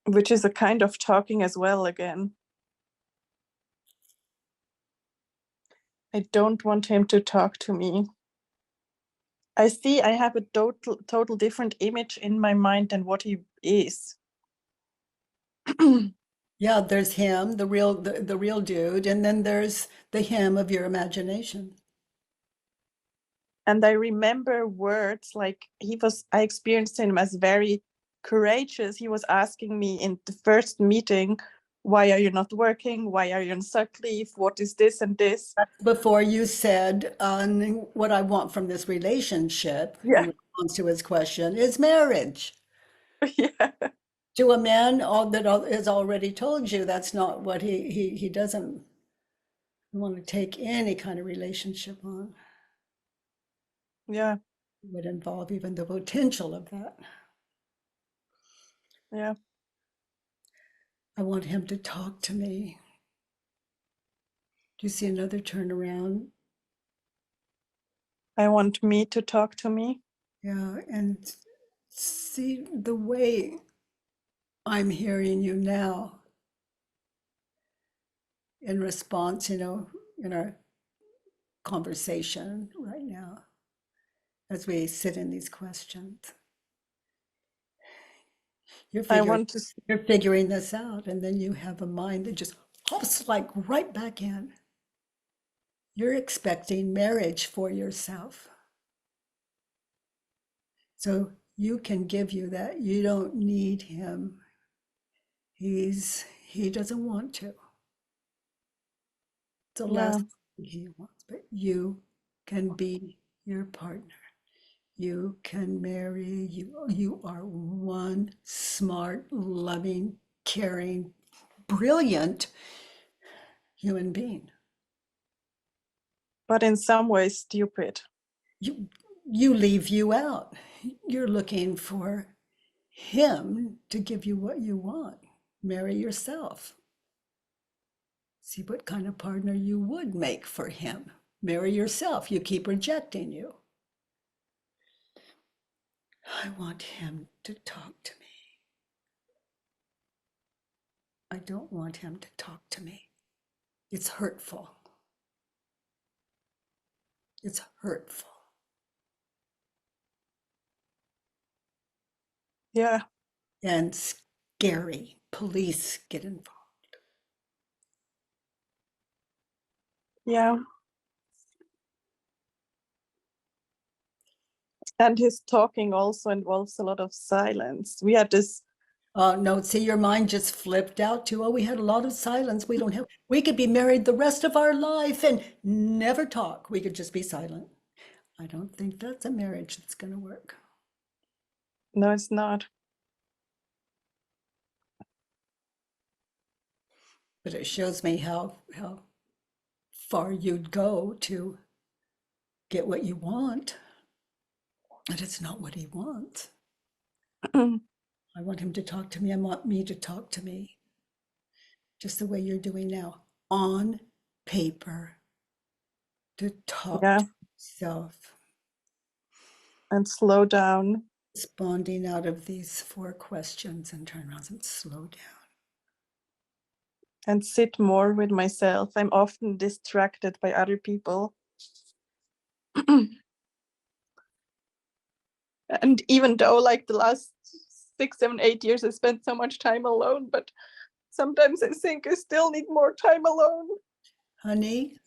Speaker 2: which is a kind of talking as well again. I don't want him to talk to me. I see I have a total different image in my mind than what he is.
Speaker 1: Yeah, there's him, the real dude, and then there's the him of your imagination.
Speaker 2: And I remember words like I experienced him as very courageous. He was asking me in the first meeting, why are you not working? Why are you on sick leave? What is this and this?
Speaker 1: Before you said, what I want from this relationship,
Speaker 2: Yeah.
Speaker 1: in response to his question, is marriage.
Speaker 2: Yeah.
Speaker 1: To a man that has already told you that's not what he doesn't want to take any kind of relationship on.
Speaker 2: Yeah.
Speaker 1: It would involve even the potential of that.
Speaker 2: Yeah.
Speaker 1: I want him to talk to me. Do you see another turnaround?
Speaker 2: I want me to talk to me.
Speaker 1: Yeah, and see the way I'm hearing you now in response, in our conversation right now, as we sit in these questions. You're
Speaker 2: I
Speaker 1: figuring,
Speaker 2: want to.
Speaker 1: you're figuring this out, and then you have a mind that just hops like right back in. You're expecting marriage for yourself. So you can give you that. You don't need him. He doesn't want to. It's the last thing he wants, but you can be your partner. You can marry. You are one smart, loving, caring, brilliant human being.
Speaker 2: But in some ways, stupid.
Speaker 1: You leave you out. You're looking for him to give you what you want. Marry yourself. See what kind of partner you would make for him. Marry yourself. You keep rejecting you. I want him to talk to me. I don't want him to talk to me. It's hurtful. It's hurtful.
Speaker 2: Yeah.
Speaker 1: And scary. Police get involved.
Speaker 2: Yeah. And his talking also involves a lot of silence. We had this.
Speaker 1: No, see, your mind just flipped out to, we had a lot of silence. We could be married the rest of our life and never talk. We could just be silent. I don't think that's a marriage that's going to work.
Speaker 2: No, it's not.
Speaker 1: But it shows me how far you'd go to get what you want. And it's not what he wants. I want him to talk to me. I want me to talk to me. Just the way you're doing now, on paper, to talk
Speaker 2: Yeah,
Speaker 1: to yourself,
Speaker 2: and slow down.
Speaker 1: responding out of these 4 questions and turn around and slow down.
Speaker 2: And sit more with myself. I'm often distracted by other people. And even though like the last 6, 7, 8 years I spent so much time alone, but sometimes I think I still need more time alone.
Speaker 1: Honey,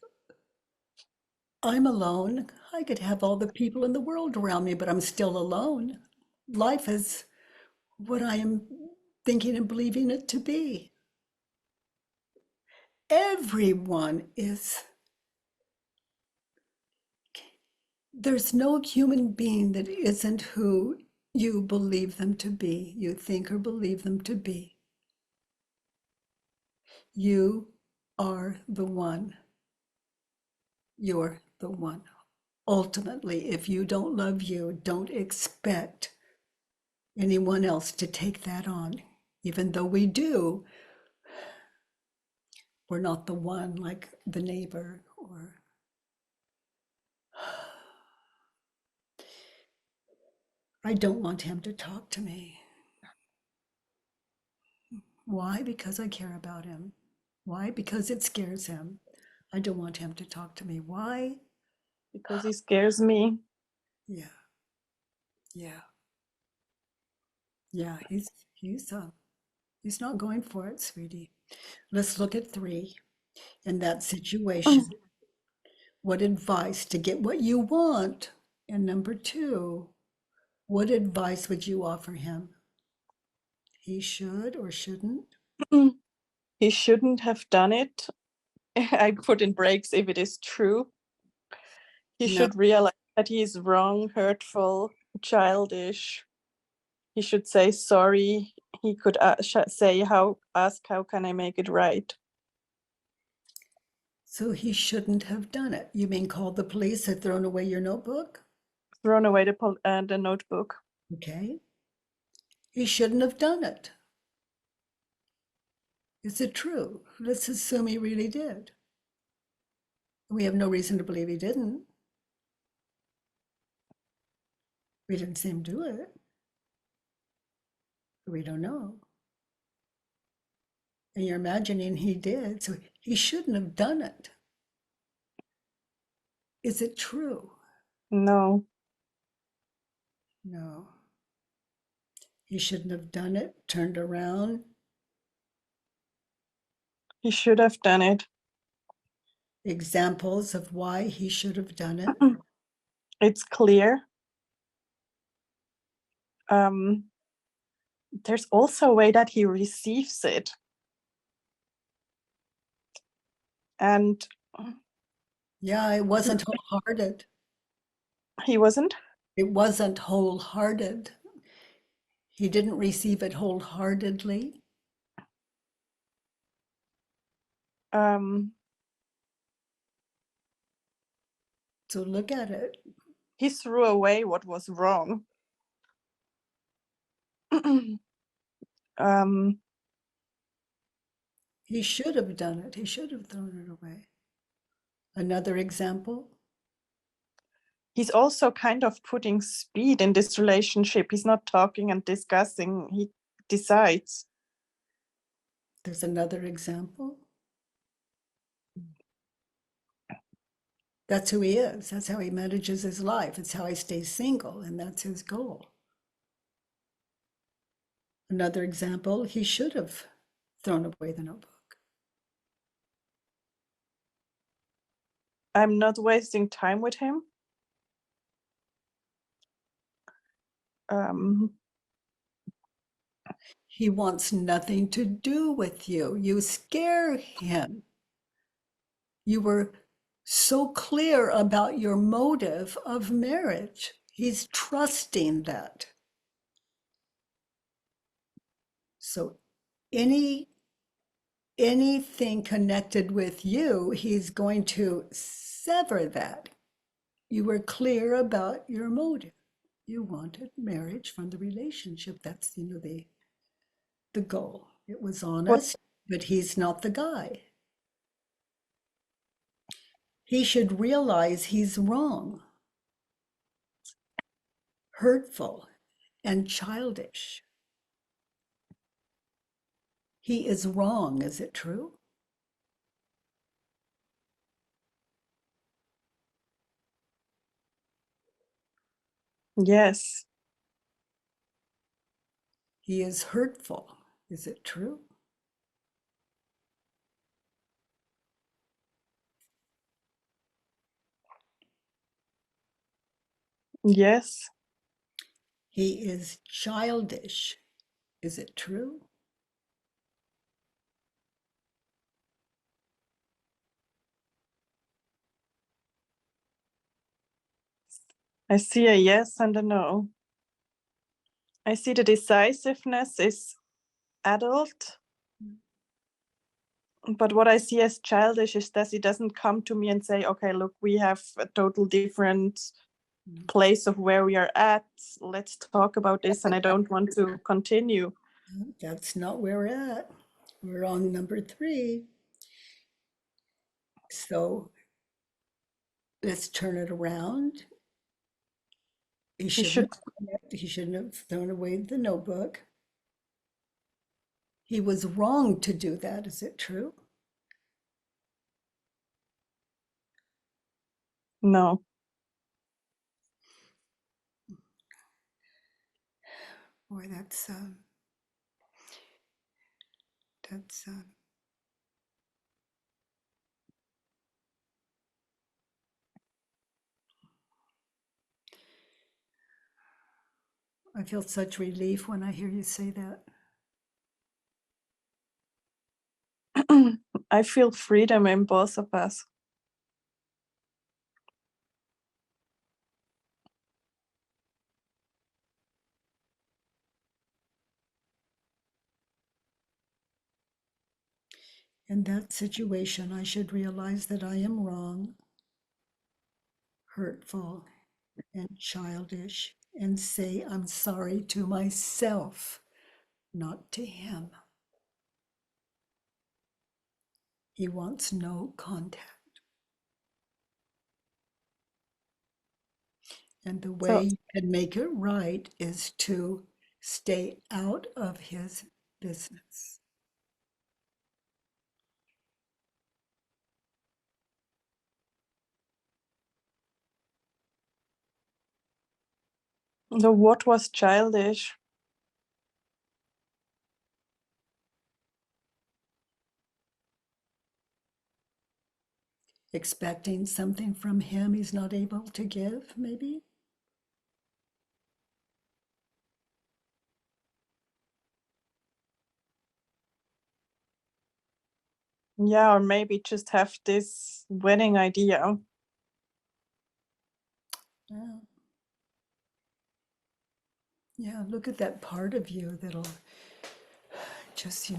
Speaker 1: I'm alone. I could have all the people in the world around me, but I'm still alone. Life is what I am thinking and believing it to be. Everyone is. There's no human being that isn't who you believe them to be, you think or believe them to be. You are the one. You're the one. Ultimately, if you don't love you, don't expect anyone else to take that on. Even though we do, we're not the one like the neighbor or I don't want him to talk to me. Why? Because I care about him. Why? Because it scares him. I don't want him to talk to me. Why?
Speaker 2: Because he scares me.
Speaker 1: Yeah. Yeah. Yeah. He's not going for it, sweetie. Let's look at 3 in that situation. What advice to get what you want? And number 2, what advice would you offer him? He should or shouldn't?
Speaker 2: He shouldn't have done it. I put in breaks if it is true. He
Speaker 1: No.
Speaker 2: should realize that he is wrong, hurtful, childish. He should say sorry. He could ask how can I make it right?
Speaker 1: So he shouldn't have done it. You mean called the police or thrown away your notebook?
Speaker 2: Thrown away the notebook.
Speaker 1: Okay. He shouldn't have done it. Is it true? Let's assume he really did. We have no reason to believe he didn't. We didn't see him do it. We don't know. And you're imagining he did, so he shouldn't have done it. Is it true?
Speaker 2: No.
Speaker 1: No. He shouldn't have done it, turned around.
Speaker 2: He should have done it.
Speaker 1: Examples of why he should have done it.
Speaker 2: It's clear. There's also a way that he receives it. And
Speaker 1: Yeah, it wasn't wholehearted.
Speaker 2: he wasn't.
Speaker 1: It wasn't wholehearted. He didn't receive it wholeheartedly. So look at it.
Speaker 2: He threw away what was wrong.
Speaker 1: He should have done it. He should have thrown it away. Another example.
Speaker 2: He's also kind of putting speed in this relationship. He's not talking and discussing. He decides.
Speaker 1: There's another example. That's who he is. That's how he manages his life. It's how he stays single, and that's his goal. Another example, he should have thrown away the notebook.
Speaker 2: I'm not wasting time with him.
Speaker 1: He wants nothing to do with you. You scare him. You were so clear about your motive of marriage. He's trusting that. So any anything connected with you, he's going to sever that. You were clear about your motive. You wanted marriage from the relationship. That's, the goal. It was honest, but he's not the guy. He should realize he's wrong, hurtful, and childish. He is wrong, is it true?
Speaker 2: Yes.
Speaker 1: He is hurtful, is it true?
Speaker 2: Yes.
Speaker 1: He is childish, is it true?
Speaker 2: I see a yes and a no. I see the decisiveness is adult, but what I see as childish is that he doesn't come to me and say, okay, look, we have a total different place of where we are at. Let's talk about this, and I don't want to continue.
Speaker 1: That's not where we're at. We're on number 3. So let's turn it around. He shouldn't have thrown away the notebook. He was wrong to do that. Is it true?
Speaker 2: No.
Speaker 1: Boy, that's I feel such relief when I hear you say that.
Speaker 2: I feel freedom in both of us.
Speaker 1: In that situation, I should realize that I am wrong, hurtful, and childish, and say I'm sorry to myself, not to him. He wants no contact. And the way you can make it right is to stay out of his business.
Speaker 2: So what was childish?
Speaker 1: Expecting something from him he's not able to give, maybe?
Speaker 2: Yeah, or maybe just have this wedding idea.
Speaker 1: Yeah. Yeah, look at that part of you that'll just,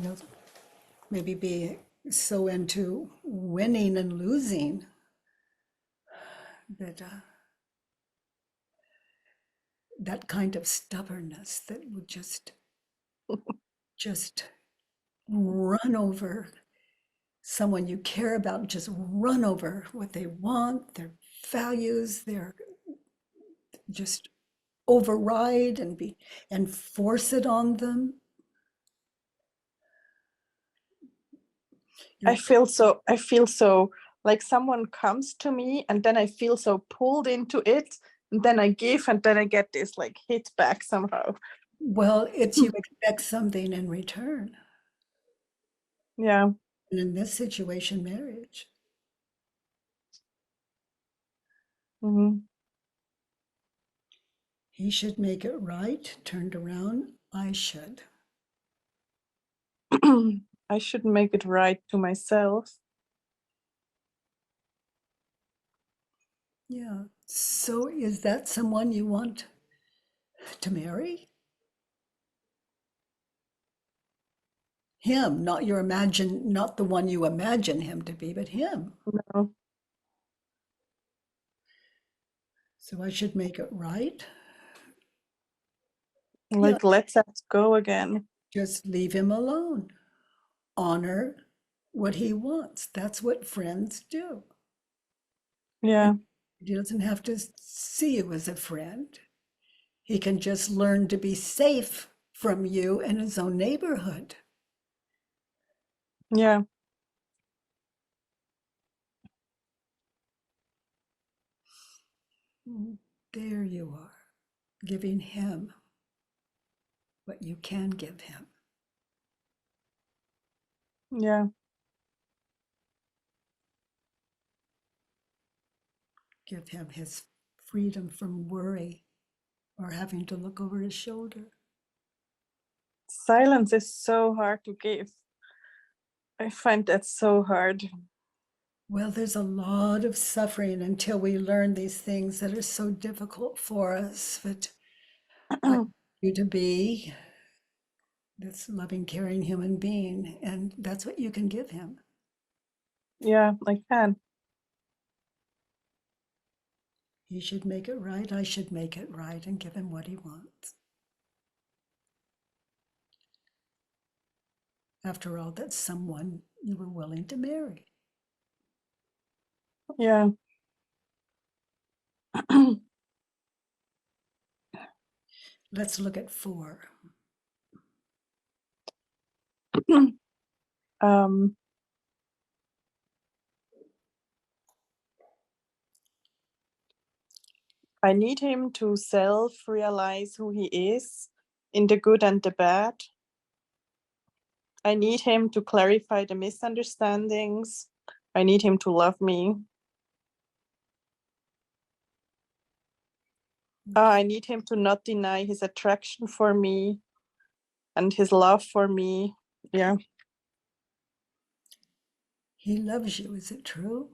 Speaker 1: maybe be so into winning and losing that that kind of stubbornness that would just run over someone you care about, just run over what they want, their values, their just override and force it on them.
Speaker 2: I feel so like someone comes to me and then I feel so pulled into it, and then I give and then I get this like hit back somehow.
Speaker 1: Well, it's you expect something in return.
Speaker 2: Yeah.
Speaker 1: And in this situation, marriage.
Speaker 2: Mhm.
Speaker 1: He should make it right, turned around. I should.
Speaker 2: I should make it right to myself.
Speaker 1: Yeah. So is that someone you want to marry? Him, not not the one you imagine him to be, but him.
Speaker 2: No.
Speaker 1: So I should make it right.
Speaker 2: Like, let's us go again.
Speaker 1: Just leave him alone. Honor what he wants. That's what friends do.
Speaker 2: Yeah.
Speaker 1: He doesn't have to see you as a friend. He can just learn to be safe from you in his own neighborhood.
Speaker 2: Yeah.
Speaker 1: There you are, giving him what you can give him.
Speaker 2: Yeah.
Speaker 1: Give him his freedom from worry or having to look over his shoulder.
Speaker 2: Silence is so hard to give. I find that so hard.
Speaker 1: Well, there's a lot of suffering until we learn these things that are so difficult for us. But I want you to be this loving, caring human being, and that's what you can give him.
Speaker 2: Yeah, I can.
Speaker 1: He should make it right. I should make it right and give him what he wants. After all, that's someone you were willing to marry.
Speaker 2: Yeah.
Speaker 1: Let's look at 4.
Speaker 2: I need him to self-realize who he is in the good and the bad. I need him to clarify the misunderstandings. I need him to love me. I need him to not deny his attraction for me and his love for me. Yeah.
Speaker 1: He loves you, is it true?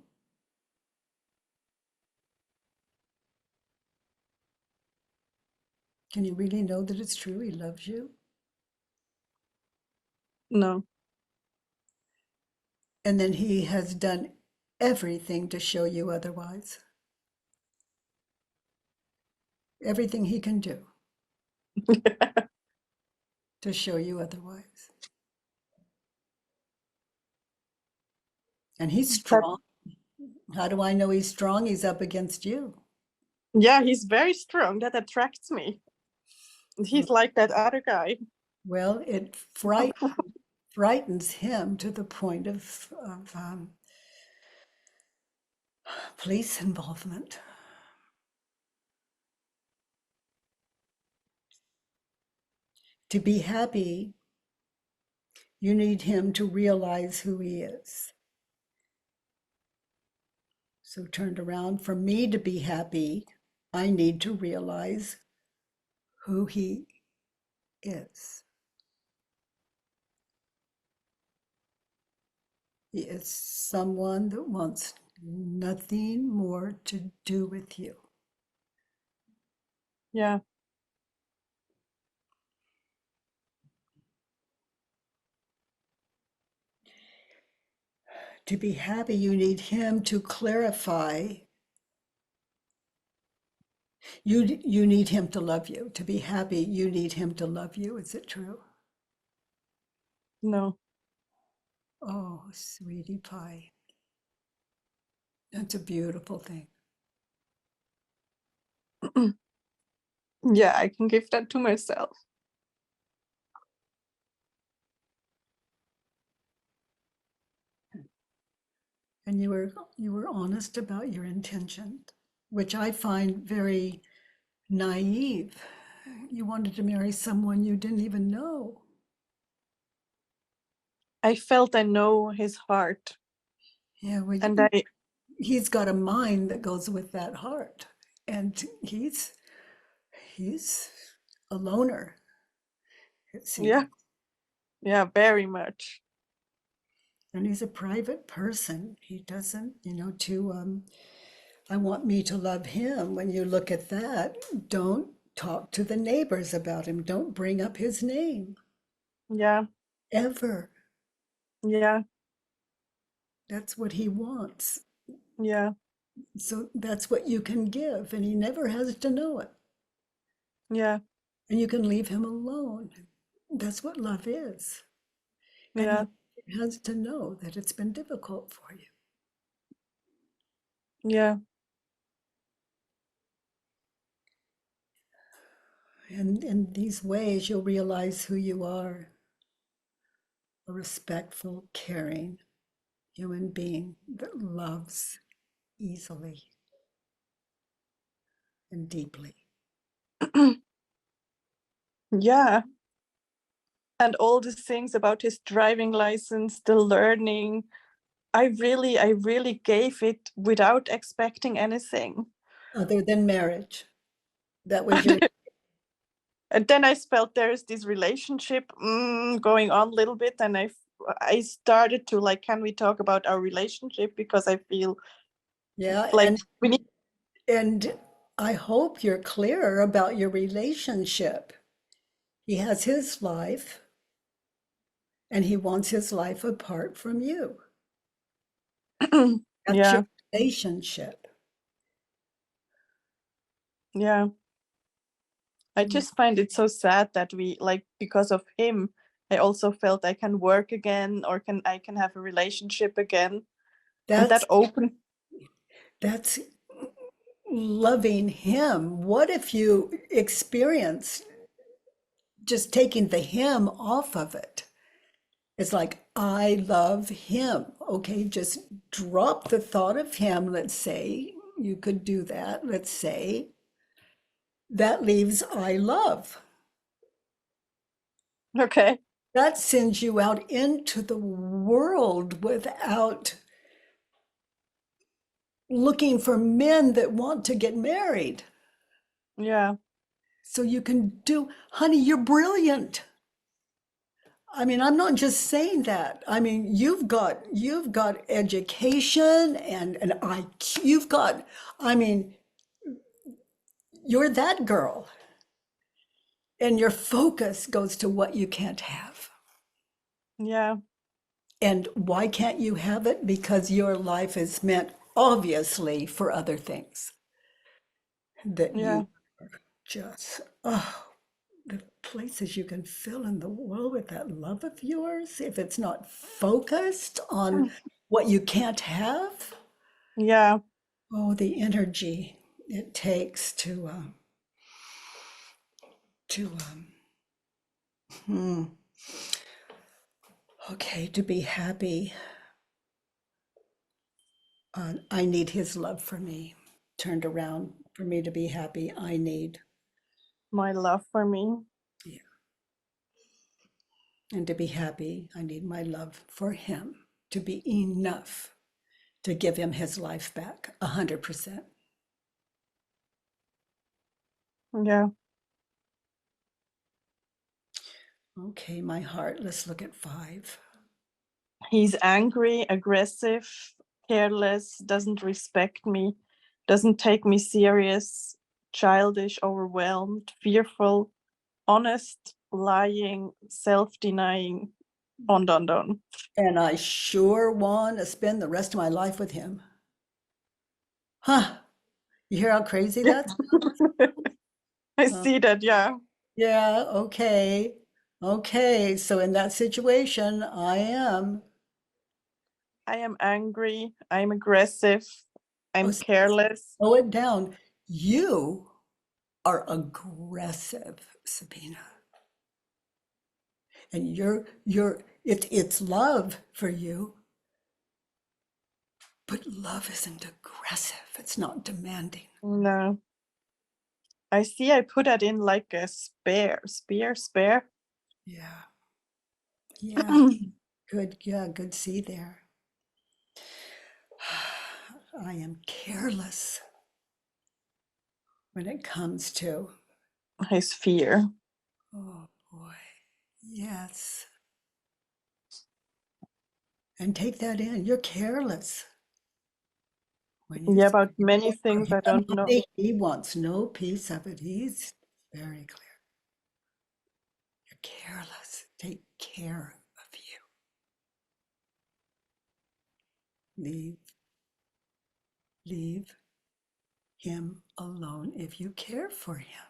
Speaker 1: Can you really know that it's true? He loves you?
Speaker 2: No.
Speaker 1: And then he has done everything to show you otherwise. Everything he can do to show you otherwise. And he's strong. How do I know he's strong? He's up against you.
Speaker 2: Yeah, he's very strong. That attracts me. He's like that other guy.
Speaker 1: Well, it frightens him to the point of police involvement. To be happy, you need him to realize who he is. So turned around, for me to be happy, I need to realize who he is. He is someone that wants nothing more to do with you.
Speaker 2: Yeah.
Speaker 1: To be happy, you need him to clarify. You need him to love you. To be happy, you need him to love you. Is it true?
Speaker 2: No.
Speaker 1: Oh, sweetie pie. That's a beautiful thing.
Speaker 2: Yeah, I can give that to myself.
Speaker 1: And you were honest about your intention, which I find very naive. You wanted to marry someone you didn't even know.
Speaker 2: I felt I know his heart.
Speaker 1: Yeah, well,
Speaker 2: And
Speaker 1: he's got a mind that goes with that heart, and he's a loner, it seems.
Speaker 2: yeah, very much.
Speaker 1: And he's a private person. He doesn't, I want me to love him. When you look at that, don't talk to the neighbors about him. Don't bring up his name.
Speaker 2: Yeah.
Speaker 1: Ever.
Speaker 2: Yeah.
Speaker 1: That's what he wants.
Speaker 2: Yeah.
Speaker 1: So that's what you can give, and he never has to know it.
Speaker 2: Yeah.
Speaker 1: And you can leave him alone. That's what love is. And
Speaker 2: Yeah.
Speaker 1: he has to know that it's been difficult for you.
Speaker 2: Yeah.
Speaker 1: And in these ways, you'll realize who you are, a respectful, caring human being that loves easily and deeply.
Speaker 2: Yeah. And all the things about his driving license, the learning, I really gave it without expecting anything.
Speaker 1: Other than marriage. That was your,
Speaker 2: And then I felt there's this relationship going on a little bit, and I started to like, can we talk about our relationship? Because I feel
Speaker 1: yeah.
Speaker 2: like we need.
Speaker 1: And I hope you're clear about your relationship. He has his life, and he wants his life apart from you. That's
Speaker 2: Yeah,
Speaker 1: your relationship.
Speaker 2: yeah. I just find it so sad that we like, because of him, I also felt I can work again, or I can have a relationship again, and that
Speaker 1: That's
Speaker 2: opened.
Speaker 1: that's loving him. What if you experience just taking the him off of it? It's like, I love him. Okay, just drop the thought of him. Let's say you could do that. Let's say that leaves I love.
Speaker 2: Okay.
Speaker 1: That sends you out into the world without looking for men that want to get married.
Speaker 2: Yeah.
Speaker 1: So you can do, honey, you're brilliant. I mean, I'm not just saying that. I mean, you've got education and an IQ. You've got, I mean, you're that girl. And your focus goes to what you can't have.
Speaker 2: Yeah.
Speaker 1: And why can't you have it? Because your life is meant, obviously, for other things that
Speaker 2: Yeah.
Speaker 1: you just, oh, the places you can fill in the world with that love of yours, if it's not focused on what you can't have.
Speaker 2: Yeah.
Speaker 1: Oh, the energy it takes to okay, to be happy. I need his love for me. Turned around for me to be happy. I need,
Speaker 2: My love for me.
Speaker 1: yeah. And to be happy, I need my love for him to be enough to give him his life back 100%.
Speaker 2: Yeah.
Speaker 1: Okay, my heart, let's look at 5.
Speaker 2: He's angry, aggressive, careless, doesn't respect me, doesn't take me serious, childish, overwhelmed, fearful, honest, lying, self-denying, on.
Speaker 1: And I sure want to spend the rest of my life with him. Huh? You hear how crazy that's?
Speaker 2: I see that, yeah.
Speaker 1: Yeah, okay. Okay, so in that situation, I am.
Speaker 2: I am angry, I'm aggressive, I'm
Speaker 1: Oh,
Speaker 2: careless.
Speaker 1: slow it down. You are aggressive, Sabina. And it's love for you, but love isn't aggressive. It's not demanding.
Speaker 2: No. I see I put that in like a spare.
Speaker 1: Yeah. Yeah. Good. Yeah, good see there. I am careless when it comes to,
Speaker 2: His fear.
Speaker 1: oh boy, yes. And take that in. You're careless. When you
Speaker 2: Yeah,
Speaker 1: say
Speaker 2: about many
Speaker 1: for
Speaker 2: things I
Speaker 1: him,
Speaker 2: don't know.
Speaker 1: honey, he wants no piece of it. He's very clear. You're careless. Take care of you. leave him alone if you care for him.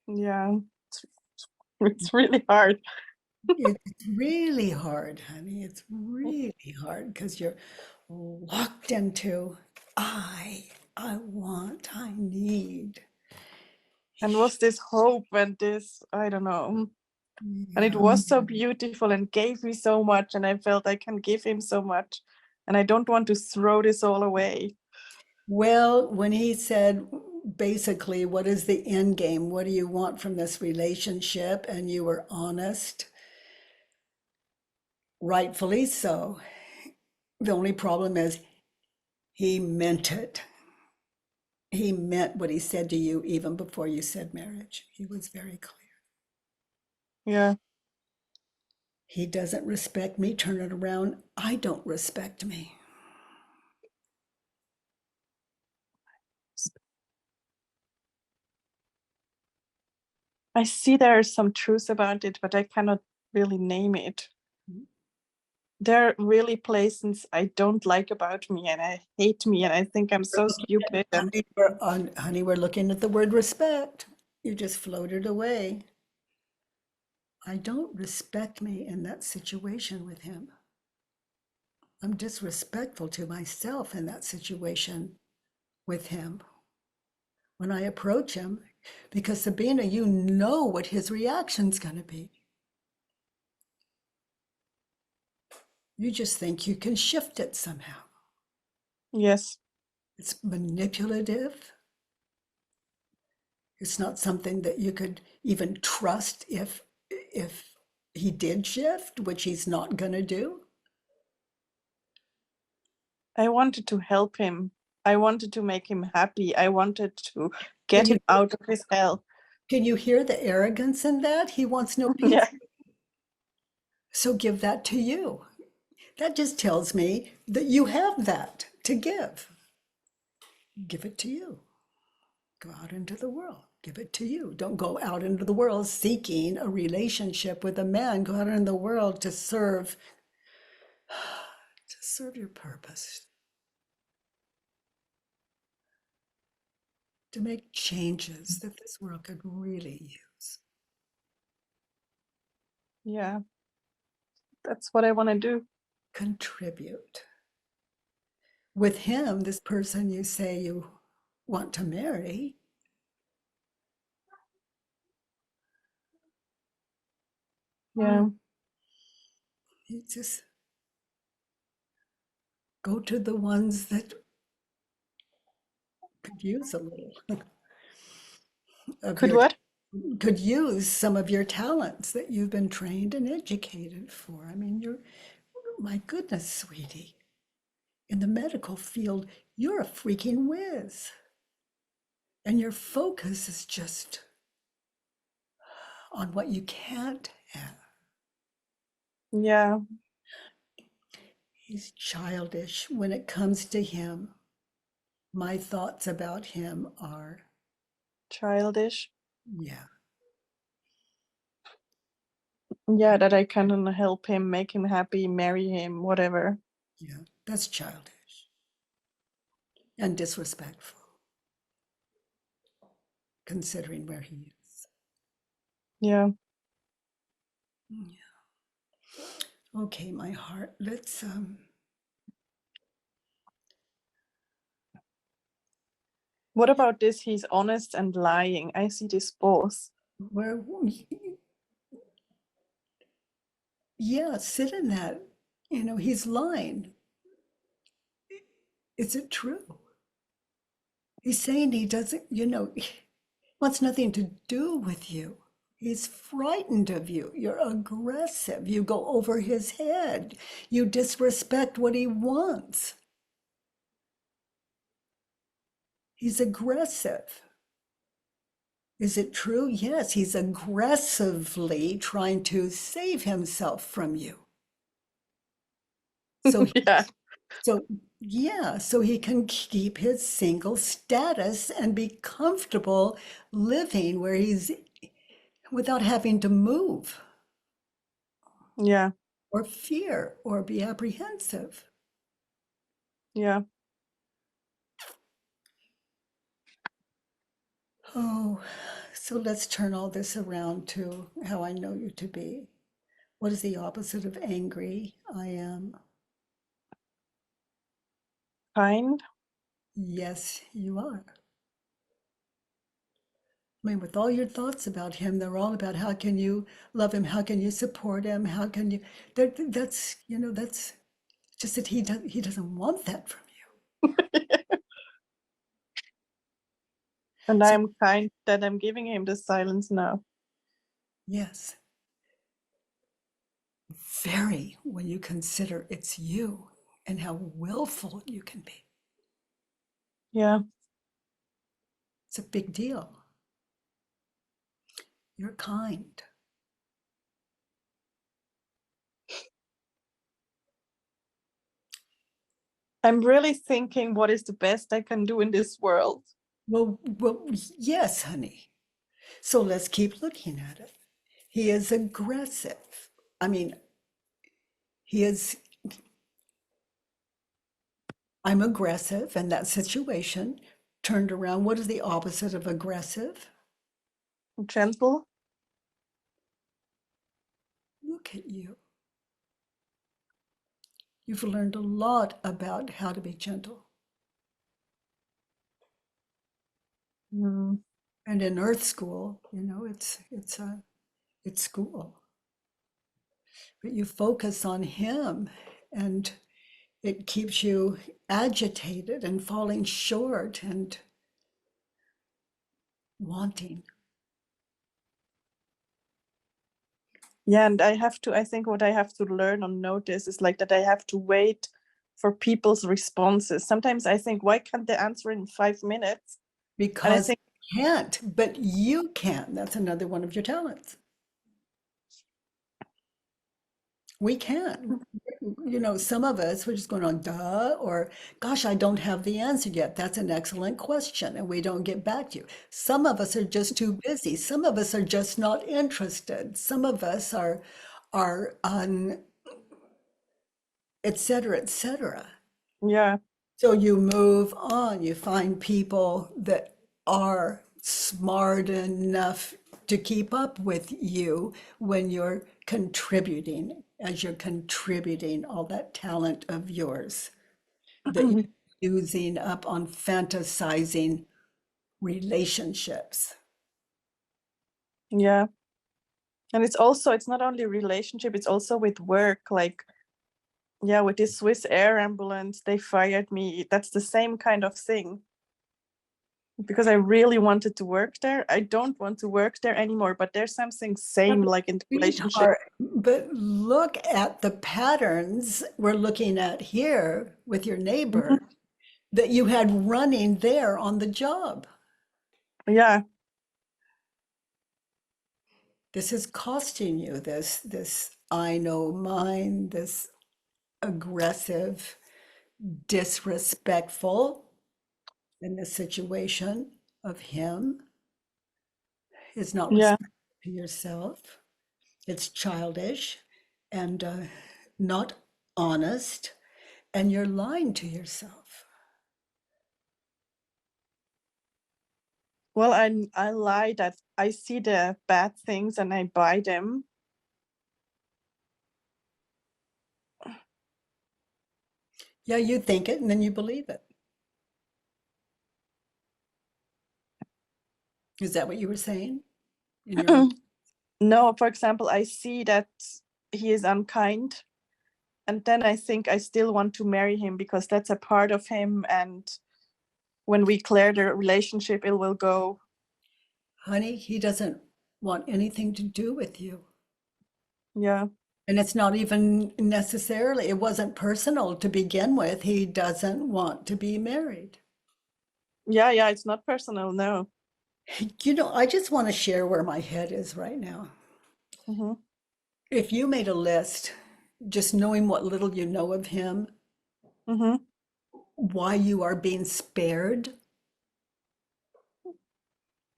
Speaker 2: Yeah, it's really hard.
Speaker 1: It's really hard, honey. It's really hard because you're locked into I want, I need.
Speaker 2: And was this hope and this, I don't know. And it
Speaker 1: Yeah.
Speaker 2: was so beautiful and gave me so much, and I felt I can give him so much, and I don't want to throw this all away.
Speaker 1: Well, when he said basically, what is the end game? What do you want from this relationship? And you were honest, rightfully so. The only problem is he meant it. He meant what he said to you even before you said marriage. He was very clear.
Speaker 2: Yeah.
Speaker 1: He doesn't respect me. Turn it around. I don't respect me.
Speaker 2: I see there is some truth about it, but I cannot really name it. There are really places I don't like about me, and I hate me, and I think I'm so stupid. And
Speaker 1: Honey, we're looking at the word respect. You just floated away. I don't respect me in that situation with him. I'm disrespectful to myself in that situation with him when I approach him, because Sabina, you know what his reaction's going to be. You just think you can shift it somehow.
Speaker 2: yes,
Speaker 1: It's manipulative. It's not something that you could even trust if he did shift, which he's not going to do.
Speaker 2: I wanted to help him. I wanted to make him happy. I wanted to get him out of his hell.
Speaker 1: Can you hear the arrogance in that? He wants no peace.
Speaker 2: Yeah.
Speaker 1: So give that to you. That just tells me that you have that to give. Give it to you. Go out into the world. Give it to you. Don't go out into the world seeking a relationship with a man. Go out into the world to serve your purpose. To make changes that this world could really use.
Speaker 2: Yeah. That's what I want to do.
Speaker 1: Contribute. With him, this person you say you want to marry,
Speaker 2: Yeah.
Speaker 1: you just go to the ones that could use a little of
Speaker 2: Could
Speaker 1: your
Speaker 2: what?
Speaker 1: could use some of your talents that you've been trained and educated for. I mean, my goodness, sweetie, in the medical field, you're a freaking whiz. And your focus is just on what you can't have.
Speaker 2: Yeah.
Speaker 1: He's childish when it comes to him. My thoughts about him are,
Speaker 2: Childish.
Speaker 1: yeah,
Speaker 2: Yeah, that I can help him, make him happy, marry him, whatever.
Speaker 1: that's childish and disrespectful, considering where he is.
Speaker 2: Yeah.
Speaker 1: Okay, my heart, let's
Speaker 2: What about this? He's honest and lying. I see this both.
Speaker 1: where sit in that. He's lying. Is it true? He's saying he doesn't, he wants nothing to do with you. He's frightened of you. You're aggressive. You go over his head. You disrespect what he wants. He's aggressive. Is it true? Yes, he's aggressively trying to save himself from you. So
Speaker 2: Yeah.
Speaker 1: so he can keep his single status and be comfortable living without having to move
Speaker 2: Yeah.
Speaker 1: or fear or be apprehensive.
Speaker 2: Yeah.
Speaker 1: Oh, so let's turn all this around to how I know you to be. What is the opposite of angry? I am.
Speaker 2: Kind.
Speaker 1: Yes, you are. I mean, with all your thoughts about him, they're all about how can you love him? How can you support him? How can you? That's that's just that he doesn't want that from you.
Speaker 2: And
Speaker 1: So
Speaker 2: I'm kind that I'm giving him the silence now.
Speaker 1: yes, very when you consider it's you and how willful you can be.
Speaker 2: Yeah.
Speaker 1: It's a big deal. You're kind.
Speaker 2: I'm really thinking what is the best I can do in this world.
Speaker 1: Well, yes, honey. So let's keep looking at it. He is aggressive. I mean, he is, I'm aggressive, and that situation turned around. What is the opposite of aggressive?
Speaker 2: Gentle.
Speaker 1: Look at you. You've learned a lot about how to be gentle.
Speaker 2: Mm.
Speaker 1: And in Earth School, it's school. But you focus on him, and it keeps you agitated and falling short and wanting.
Speaker 2: Yeah, and I think what I have to learn or notice is like that I have to wait for people's responses. Sometimes I think, why can't they answer in 5 minutes? And I
Speaker 1: Because
Speaker 2: think,
Speaker 1: you can't, but you can. That's another one of your talents. We can. Some of us, we're just going on, duh, or gosh, I don't have the answer yet. That's an excellent question, and we don't get back to you. Some of us are just too busy. Some of us are just not interested. Some of us are et cetera, et cetera.
Speaker 2: yeah,
Speaker 1: So you move on, you find people that are smart enough to keep up with you when you're contributing, as you're contributing all that talent of yours that you're using up on fantasizing relationships.
Speaker 2: yeah. And it's not only relationship, it's also with work. Like, yeah, with this Swiss Air ambulance, they fired me. That's the same kind of thing. Because I really wanted to work there. I don't want to work there anymore, but there's something same like in the relationship.
Speaker 1: Sweetheart, but look at the patterns we're looking at here with your neighbor that you had running there on the job.
Speaker 2: Yeah,
Speaker 1: This is costing you this I know mine, this aggressive, disrespectful in the situation of him is not
Speaker 2: yeah,
Speaker 1: respect to yourself. It's childish and not honest, and you're lying to yourself.
Speaker 2: well, I lie that I see the bad things and I buy them.
Speaker 1: Yeah, you think it and then you believe it. Is that what you were saying in your
Speaker 2: No, for example, I see that he is unkind, and then I think I still want to marry him because that's a part of him, and when we clear the relationship, it will go.
Speaker 1: honey? He doesn't want anything to do with you.
Speaker 2: Yeah,
Speaker 1: And it's not even necessarily, it wasn't personal to begin with. He doesn't want to be married.
Speaker 2: yeah, it's not personal, no.
Speaker 1: I just want to share where my head is right now.
Speaker 2: Hmm.
Speaker 1: If you made a list, just knowing what little you know of him,
Speaker 2: Hmm.
Speaker 1: why you are being spared,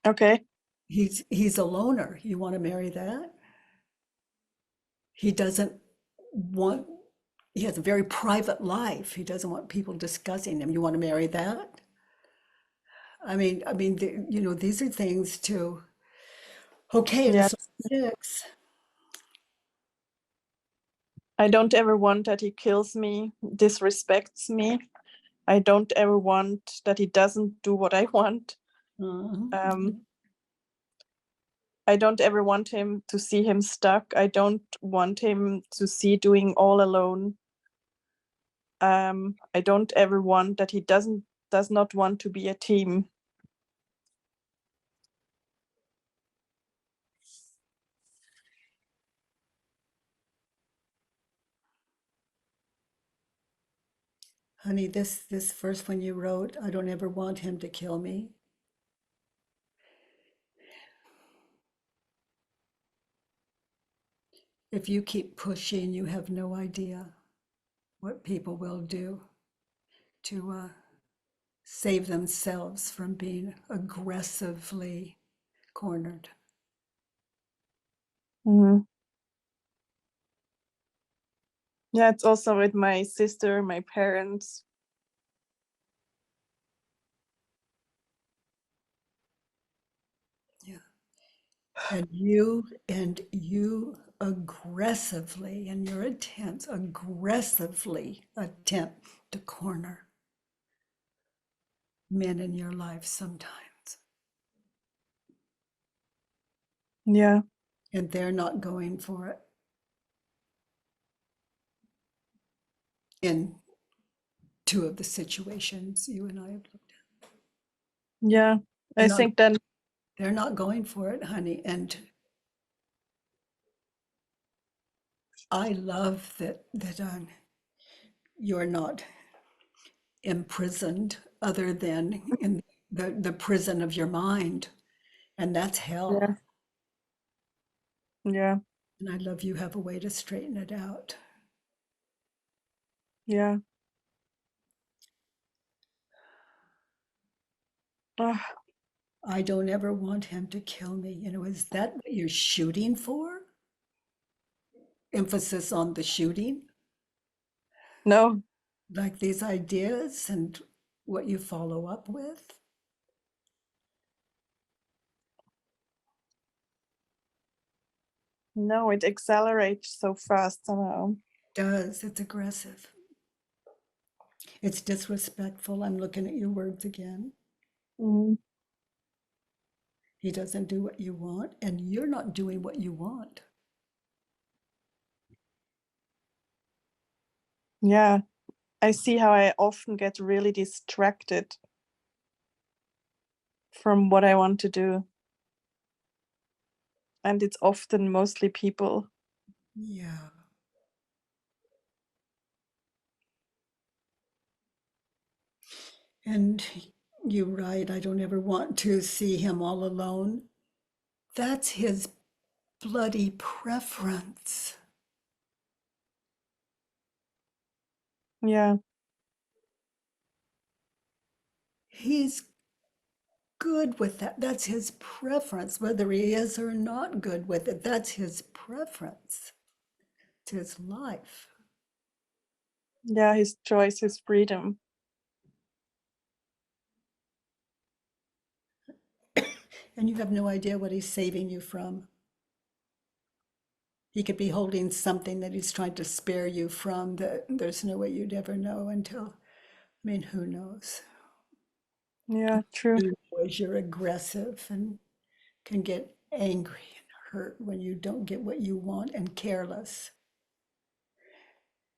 Speaker 2: Okay.
Speaker 1: he's a loner. You want to marry that? He doesn't want, he has a very private life. He doesn't want people discussing him. You want to marry that? These are things to, okay,
Speaker 2: Yeah.
Speaker 1: this six.
Speaker 2: I don't ever want that he kills me, disrespects me. I don't ever want that he doesn't do what I want. I don't ever want him to see him stuck. I don't want him to see doing all alone. I don't ever want that he does not want to be a team.
Speaker 1: Honey, this first one you wrote, I don't ever want him to kill me. If you keep pushing, you have no idea what people will do to save themselves from being aggressively cornered.
Speaker 2: Mm-hmm. Yeah, it's also with my sister, my parents.
Speaker 1: Yeah. And you aggressively, in your attempts, aggressively attempt to corner men in your life sometimes.
Speaker 2: Yeah.
Speaker 1: And they're not going for it. In two of the situations you and I have looked at.
Speaker 2: Yeah. I think then
Speaker 1: They're not going for it, honey. And I love that you're not imprisoned other than in the prison of your mind. And that's hell.
Speaker 2: yeah. Yeah.
Speaker 1: And I love you have a way to straighten it out.
Speaker 2: Yeah. Ah,
Speaker 1: I don't ever want him to kill me. Is that what you're shooting for? Emphasis on the shooting?
Speaker 2: no.
Speaker 1: Like these ideas and what you follow up with?
Speaker 2: No, it accelerates so fast somehow.
Speaker 1: Does. It's aggressive. It's disrespectful. I'm looking at your words again.
Speaker 2: Mm.
Speaker 1: He doesn't do what you want, and you're not doing what you want.
Speaker 2: Yeah. I see how I often get really distracted from what I want to do. And it's often mostly people.
Speaker 1: Yeah. And you're right. I don't ever want to see him all alone. That's his bloody preference.
Speaker 2: Yeah.
Speaker 1: He's good with that. That's his preference, whether he is or not good with it. That's his preference. It's his life.
Speaker 2: Yeah, his choice, his freedom.
Speaker 1: And you have no idea what he's saving you from. He could be holding something that he's trying to spare you from that there's no way you'd ever know until, who knows?
Speaker 2: Yeah, true.
Speaker 1: You know, as you're aggressive and can get angry and hurt when you don't get what you want and careless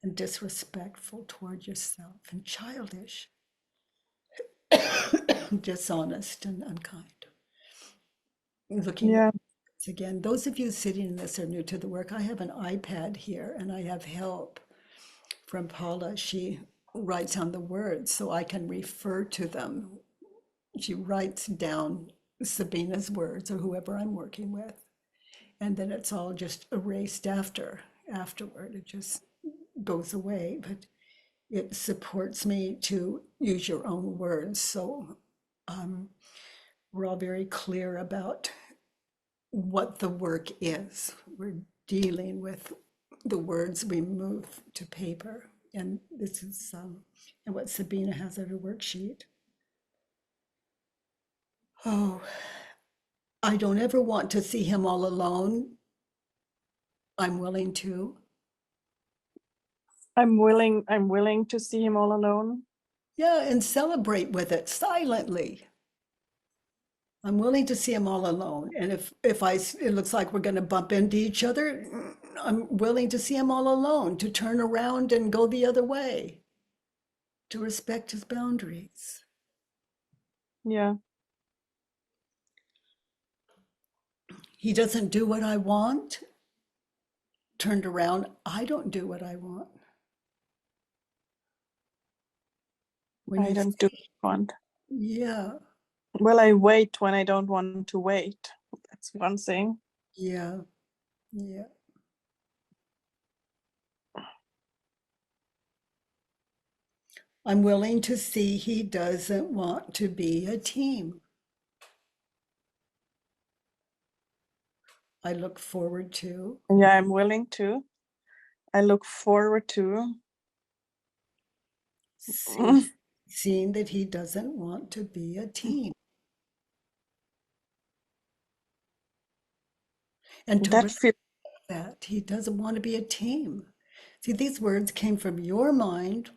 Speaker 1: and disrespectful toward yourself and childish, dishonest and unkind. Looking
Speaker 2: Yeah.
Speaker 1: again, those of you sitting in this are new to the work. I have an iPad here and I have help from Paula. She writes on the words so I can refer to them. She writes down Sabina's words or whoever I'm working with. And then it's all just erased afterward. It just goes away. But it supports me to use your own words. So we're all very clear about what the work is. We're dealing with the words we move to paper. And this is and what Sabina has on her worksheet. Oh, I don't ever want to see him all alone. I'm willing to.
Speaker 2: I'm willing to see him all alone.
Speaker 1: Yeah, and celebrate with it silently. I'm willing to see him all alone. And if it looks like we're going to bump into each other, I'm willing to see him all alone, to turn around and go the other way, to respect his boundaries.
Speaker 2: Yeah.
Speaker 1: He doesn't do what I want. Turned around, I don't do what I want. When
Speaker 2: I
Speaker 1: you
Speaker 2: don't
Speaker 1: say,
Speaker 2: do want.
Speaker 1: yeah,
Speaker 2: Well, I wait when I don't want to wait. That's one thing.
Speaker 1: yeah, yeah. I'm willing to see he doesn't want to be a team. I look forward to.
Speaker 2: Yeah, I'm willing to. I look forward to.
Speaker 1: Seeing that he doesn't want to be a team. And to
Speaker 2: That
Speaker 1: respect
Speaker 2: feels,
Speaker 1: that he doesn't want to be a team. See, these words came from your mind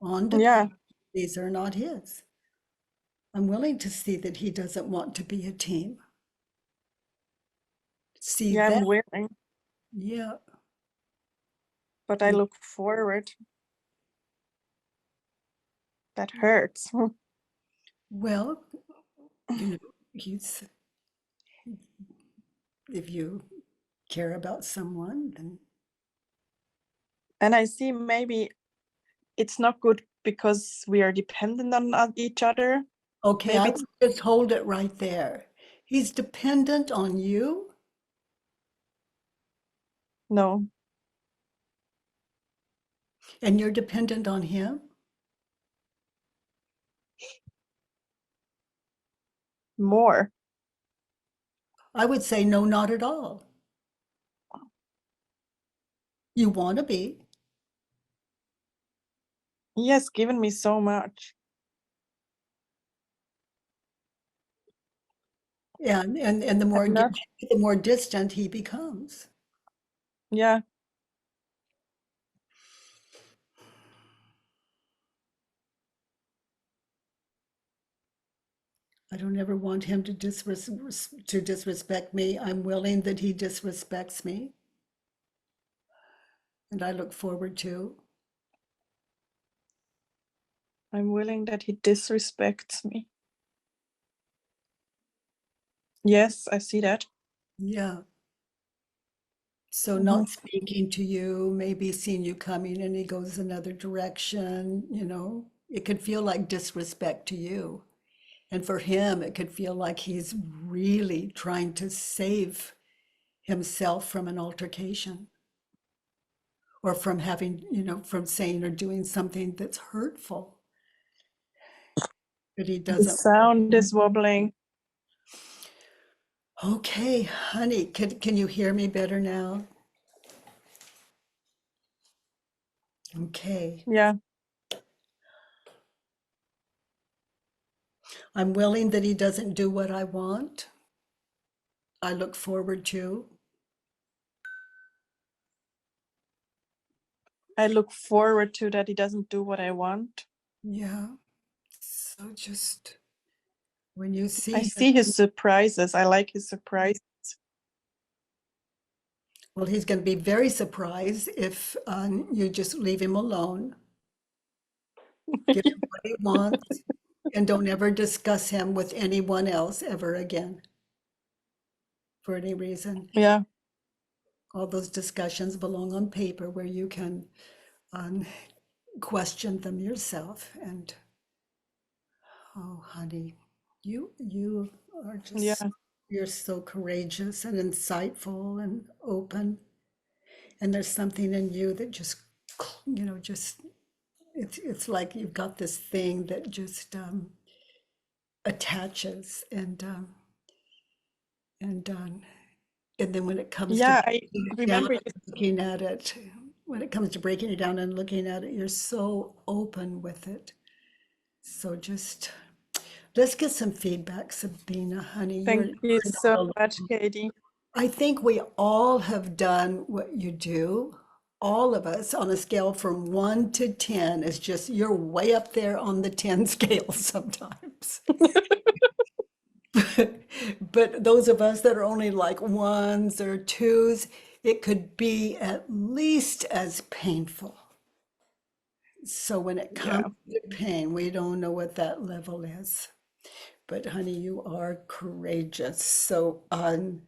Speaker 1: onto
Speaker 2: yeah,
Speaker 1: paper. These are not his. I'm willing to see that he doesn't want to be a team. See
Speaker 2: yeah,
Speaker 1: that?
Speaker 2: I'm willing,
Speaker 1: Yeah.
Speaker 2: but I look forward. That hurts.
Speaker 1: Well, you know, he's, if you care about someone, then
Speaker 2: And I see maybe it's not good because we are dependent on each other.
Speaker 1: okay, I
Speaker 2: Maybe
Speaker 1: would just hold it right there. He's dependent on you.
Speaker 2: no,
Speaker 1: And you're dependent on him.
Speaker 2: more.
Speaker 1: I would say no, not at all. You want to be.
Speaker 2: He has given me so much.
Speaker 1: And the more
Speaker 2: I'm not,
Speaker 1: the more distant he becomes.
Speaker 2: yeah,
Speaker 1: I don't ever want him to disrespect me. I'm willing that he disrespects me. And I look forward to.
Speaker 2: I'm willing that he disrespects me. Yes, I see that.
Speaker 1: Yeah. So not speaking to you, maybe seeing you coming and he goes another direction, it could feel like disrespect to you. And for him, it could feel like he's really trying to save himself from an altercation or from having, from saying or doing something that's hurtful. But he
Speaker 2: The
Speaker 1: doesn't.
Speaker 2: sound is wobbling.
Speaker 1: Okay, honey, can you hear me better now? Okay.
Speaker 2: Yeah,
Speaker 1: I'm willing that he doesn't do what I want. I look forward to.
Speaker 2: I look forward to that he doesn't do what I want.
Speaker 1: Yeah. So just when you
Speaker 2: I
Speaker 1: see him,
Speaker 2: see his surprises. I like his surprises.
Speaker 1: well, he's going to be very surprised if you just leave him alone, give him what he wants, and don't ever discuss him with anyone else ever again for any reason.
Speaker 2: Yeah,
Speaker 1: All those discussions belong on paper where you can question them yourself. And oh, honey, you are just,
Speaker 2: yeah,
Speaker 1: you're so courageous and insightful and open. And there's something in you that just, just it's like you've got this thing that just attaches and And then when it comes
Speaker 2: Yeah,
Speaker 1: to
Speaker 2: I
Speaker 1: breaking it down
Speaker 2: remember
Speaker 1: and looking at it, when it comes to breaking it down and looking at it, you're so open with it. So just let's get some feedback, Sabina, honey.
Speaker 2: Thank you
Speaker 1: You're
Speaker 2: so
Speaker 1: not
Speaker 2: much,
Speaker 1: alone.
Speaker 2: Katie.
Speaker 1: I think we all have done what you do. All of us on a scale from 1 to 10 is just, you're way up there on the 10 scale sometimes. But those of us that are only like ones or twos, it could be at least as painful. So when it
Speaker 2: Yeah.
Speaker 1: comes to pain, we don't know what that level is. But honey, you are courageous. So on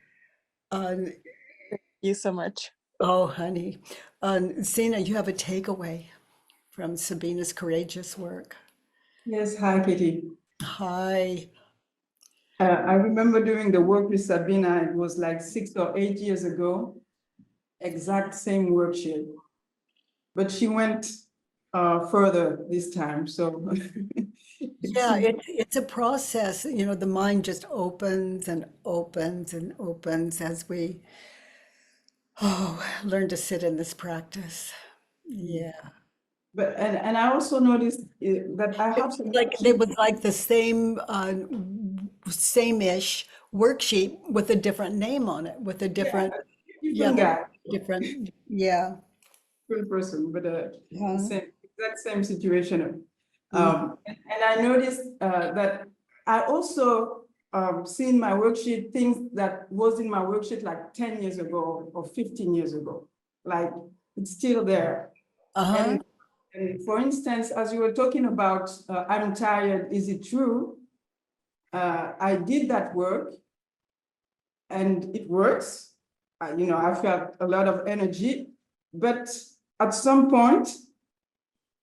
Speaker 2: You so much.
Speaker 1: oh honey, Zena, you have a takeaway from Sabina's courageous work.
Speaker 6: Yes, hi, Katie.
Speaker 1: Hi.
Speaker 6: I remember doing the work with Sabina, it was like 6 or 8 years ago, exact same worksheet. But she went further this time, so.
Speaker 1: Yeah, it's a process. You know, the mind just opens and opens and opens as we learn to sit in this practice. Yeah.
Speaker 6: But, and I also noticed that I have some.
Speaker 1: Like it was like the same-ish worksheet with a different name on it, with a different,
Speaker 6: Different guy,
Speaker 1: different, yeah.
Speaker 6: different person, but
Speaker 1: Yeah.
Speaker 6: exact same situation.
Speaker 1: Mm.
Speaker 6: And I noticed that I also seen my worksheet things that was in my worksheet like 10 years ago or 15 years ago. Like it's still there.
Speaker 1: Uh-huh.
Speaker 6: And for instance, as you were talking about, I'm tired, is it true? I did that work and it works. I felt a lot of energy, but at some point,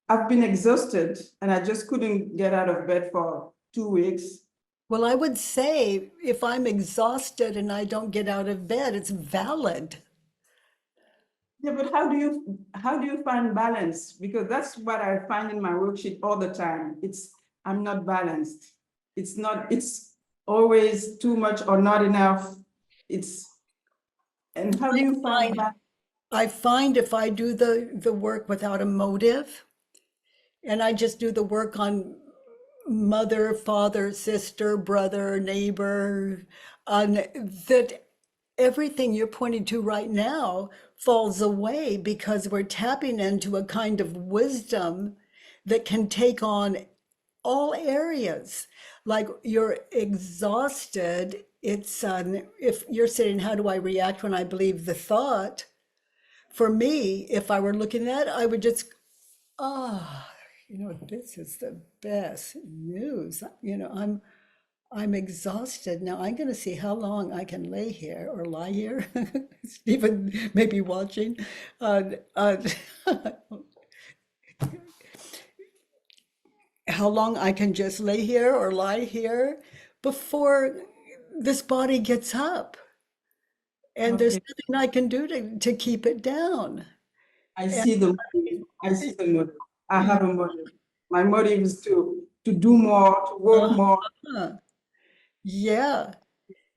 Speaker 6: I've been exhausted and I just couldn't get out of bed for 2 weeks.
Speaker 1: Well, I would say if I'm exhausted and I don't get out of bed, it's valid.
Speaker 6: Yeah, but how do you find balance? Because that's what I find in my worksheet all the time. I'm not balanced. It's always too much or not enough. And how do you find balance?
Speaker 1: I find if I do the work without a motive, and I just do the work on mother, father, sister, brother, neighbor, that everything you're pointing to right now falls away because we're tapping into a kind of wisdom that can take on all areas. Like you're exhausted, it's if you're saying, how do I react when I believe the thought? For me, if I were looking at it, I would just, this is the best news. I'm exhausted. Now I'm going to see how long I can lay here or lie here. Stephen may be watching. How long I can just lay here or lie here before this body gets up. And there's
Speaker 6: Okay.
Speaker 1: nothing I can do to keep it down.
Speaker 6: I see the motive. I see the motive. I have a motive. My motive is to do more, to work more.
Speaker 1: Yeah.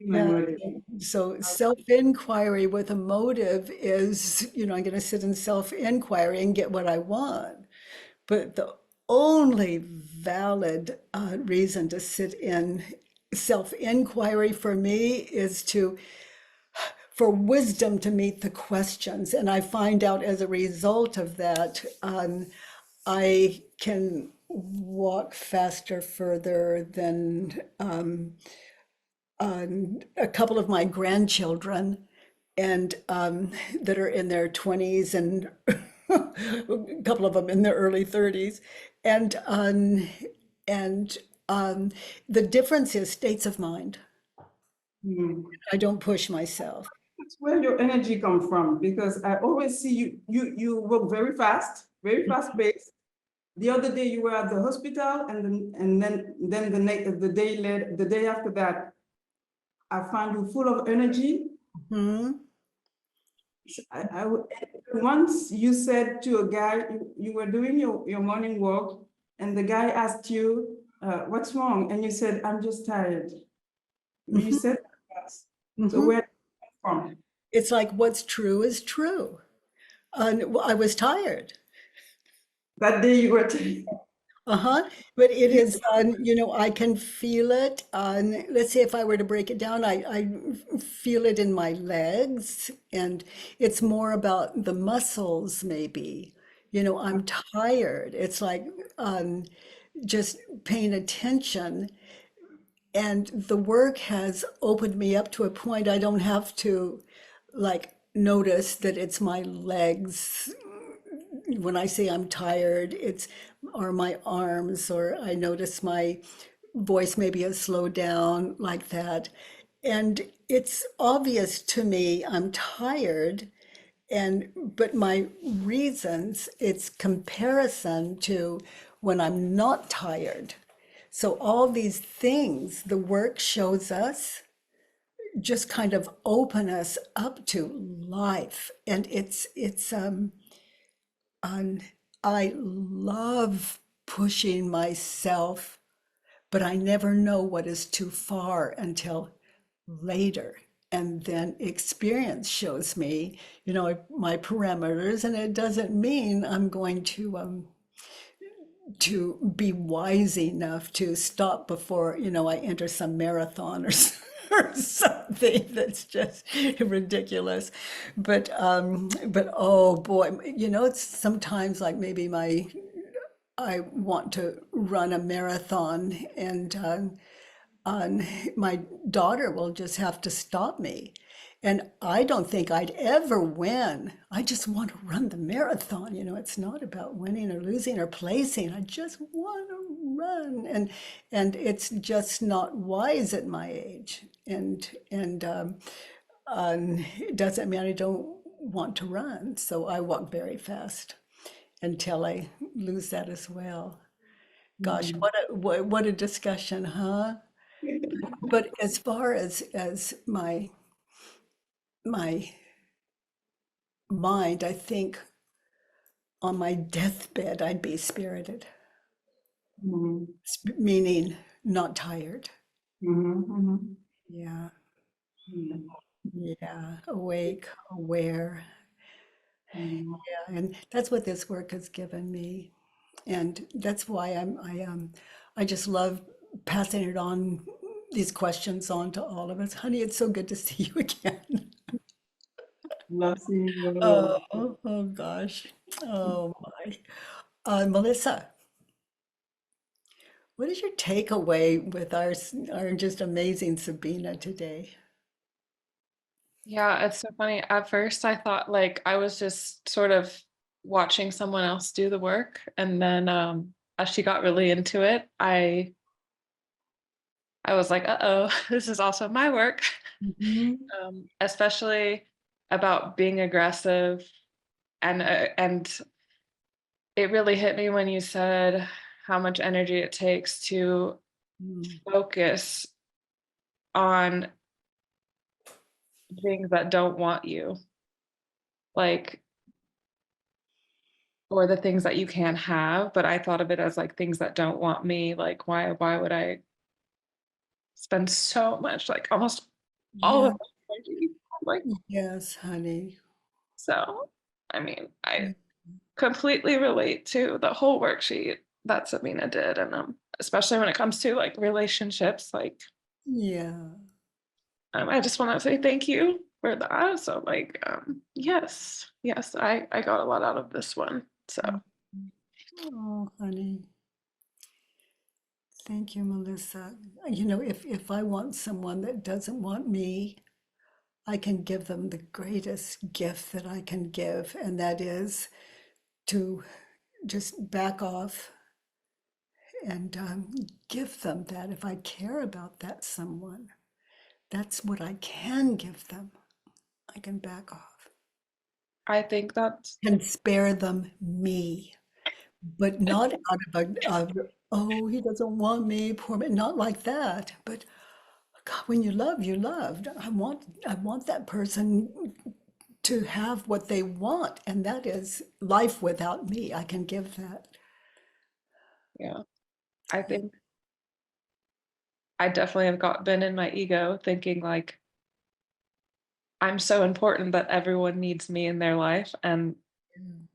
Speaker 6: My
Speaker 1: Yeah.
Speaker 6: motive.
Speaker 1: So self-inquiry with a motive is, I'm going to sit in self-inquiry and get what I want. But the only valid reason to sit in self-inquiry for me is for wisdom to meet the questions. And I find out as a result of that, I can walk faster, further than a couple of my grandchildren and that are in their 20s and a couple of them in their early 30s. And the difference is states of mind. I don't push myself.
Speaker 6: That's where your energy comes from, because I always see you work very fast paced. The other day you were at the hospital, and then the day after that, I found you full of energy.
Speaker 1: Hmm.
Speaker 6: Once you said to a guy, you were doing your morning walk, and the guy asked you, what's wrong? And you said, I'm just tired. You said that. So
Speaker 1: Hmm.
Speaker 6: where from?
Speaker 1: It's like what's true is true. And I was tired.
Speaker 6: That day you were
Speaker 1: Uh-huh. But it is, you know, I can feel it. Let's say if I were to break it down, I feel it in my legs, and it's more about the muscles, maybe. You know, I'm tired. It's like just paying attention. And the work has opened me up to a point I don't have to like notice that it's my legs when I say I'm tired, it's or my arms, or I notice my voice maybe has slowed down like that. And it's obvious to me I'm tired, and but my reasons, it's comparison to when I'm not tired. So all these things the work shows us just kind of open us up to life. And I love pushing myself, but I never know what is too far until later. And then experience shows me, you know, my parameters, and it doesn't mean I'm going to be wise enough to stop before, you know, I enter some marathon or or something that's just ridiculous. But oh boy, you know, it's sometimes like maybe I want to run a marathon, and my daughter will just have to stop me. And I don't think I'd ever win. I just want to run the marathon. You know, it's not about winning or losing or placing. I just want to run. And it's just not wise at my age. And it doesn't mean I don't want to run. So I walk very fast until I lose that as well. Gosh, what a discussion, huh? But as far as my mind, I think on my deathbed I'd be spirited, meaning not tired. Yeah, yeah, awake, aware. Yeah, and that's what this work has given me, and that's why I just love passing it on, these questions on to all of us. Honey, it's so good to see you again.
Speaker 6: Love seeing you.
Speaker 1: Oh gosh. Oh my. Melissa, what is your takeaway with our just amazing Sabina today?
Speaker 7: Yeah, it's so funny. At first, I thought like I was just sort of watching someone else do the work, and then as she got really into it, I was like, uh-oh, this is also my work.
Speaker 1: Mhm.
Speaker 7: Especially about being aggressive, and it really hit me when you said how much energy it takes to
Speaker 1: Mm.
Speaker 7: focus on things that don't want you, like, or the things that you can have, but I thought of it as like things that don't want me. Like, why would I spend so much, like almost all
Speaker 1: Yeah,
Speaker 7: of my energy? Like,
Speaker 1: yes, honey.
Speaker 7: so I mean, I
Speaker 1: Yeah.
Speaker 7: completely relate to the whole worksheet that Sabina did, and especially when it comes to like relationships, like
Speaker 1: Yeah.
Speaker 7: I just want to say thank you for that. So like, yes, I got a lot out of this one. So
Speaker 1: Oh, honey. Thank you, Melissa. You know, if I want someone that doesn't want me, I can give them the greatest gift that I can give, and that is to just back off and give them that. If I care about that someone, that's what I can give them. I can back off
Speaker 7: I think that's
Speaker 1: and spare them me, but not out of oh, he doesn't want me, poor me, not like that. But God, when you love, you loved. I want that person to have what they want, and that is life without me. I can give that.
Speaker 7: yeah. I think I definitely have been in my ego thinking like I'm so important that everyone needs me in their life. And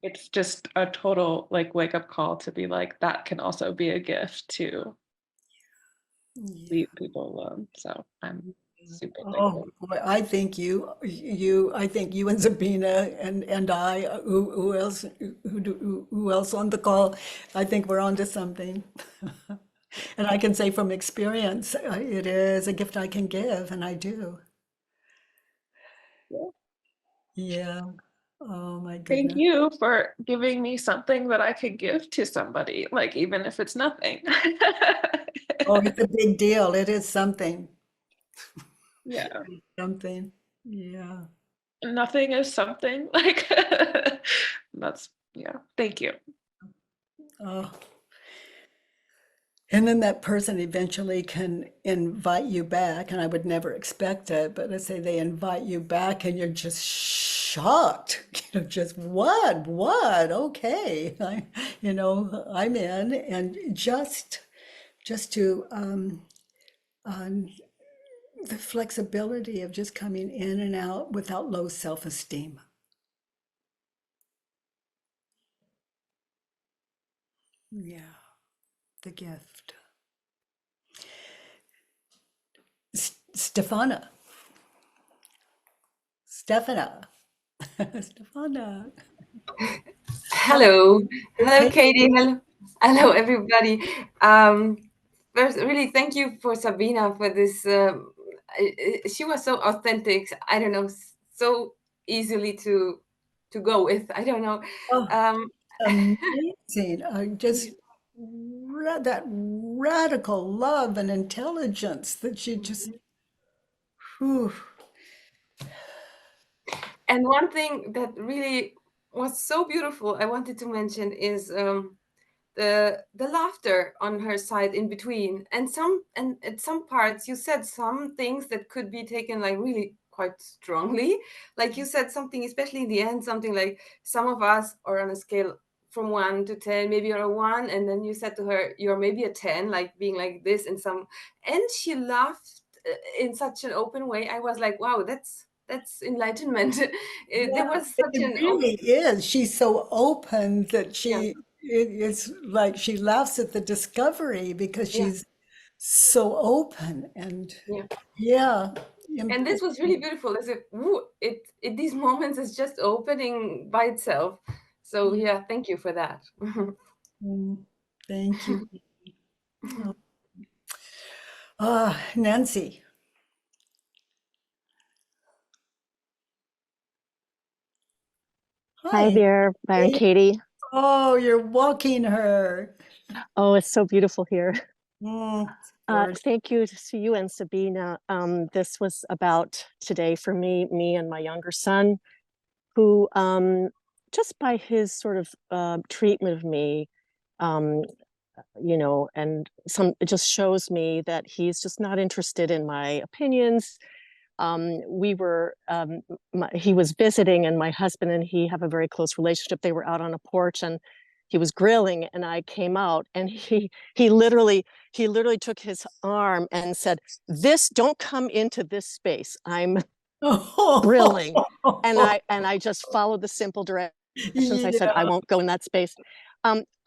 Speaker 7: it's just a total like wake up call to be like, that can also be a gift to leave people alone. So I'm super thankful.
Speaker 1: Oh, boy, I think I think you and Sabina and I, who else, who else on the call? I think we're onto something. And I can say from experience, it is a gift I can give, and I do.
Speaker 7: Yeah.
Speaker 1: Yeah. Oh my
Speaker 7: Thank
Speaker 1: goodness.
Speaker 7: you for giving me something that I could give to somebody, like even if it's nothing.
Speaker 1: Oh, it's a big deal. It is something.
Speaker 7: Yeah.
Speaker 1: Something. Yeah.
Speaker 7: Nothing is something like that's yeah. Thank you.
Speaker 1: Oh. And then that person eventually can invite you back, and I would never expect it, but let's say they invite you back and you're just shocked, just what? Okay, I'm in, and just to the flexibility of just coming in and out without low self-esteem. Yeah, the gift. Stefana. Stefana. Stefana.
Speaker 8: Hello, hello,
Speaker 1: Hey.
Speaker 8: Katie. Hello, everybody. Um, First, really, thank you for Sabina for this. She was so authentic. I don't know, so easily to go with. I don't know.
Speaker 1: Oh,
Speaker 8: Um,
Speaker 1: amazing. Just that radical love and intelligence that she just, whew.
Speaker 8: and one thing that really was so beautiful, I wanted to mention is the laughter on her side in between, and at some parts you said some things that could be taken like really quite strongly, like you said something, especially in the end, something like some of us are on a scale from 1 to 10, maybe you're a 1, and then you said to her you're maybe a 10, like being like this, and she laughed in such an open way. I was like, wow, that's enlightenment.
Speaker 1: Yeah,
Speaker 8: There was such
Speaker 1: it
Speaker 8: an
Speaker 1: really is. She's so open that
Speaker 8: yeah,
Speaker 1: it's like she laughs at the discovery because
Speaker 8: yeah,
Speaker 1: she's so open and
Speaker 8: yeah.
Speaker 1: yeah.
Speaker 8: And this was really beautiful, as if it these moments is just opening by itself. So yeah, thank you for that.
Speaker 1: Thank you. Nancy.
Speaker 9: Hi
Speaker 1: Hi.
Speaker 9: there, Byron Katie.
Speaker 1: Oh, you're walking her.
Speaker 9: Oh, it's so beautiful here.
Speaker 1: Gorgeous.
Speaker 9: Thank you to you and Sabina. This was about today for me and my younger son, who just by his sort of treatment of me, um, and it just shows me that he's just not interested in my opinions. He was visiting, and my husband and he have a very close relationship. They were out on a porch and he was grilling, and I came out, and he literally took his arm and said, don't come into this space. I'm grilling. And I just followed the simple directions. I said, I
Speaker 1: Yeah.
Speaker 9: won't go in that space.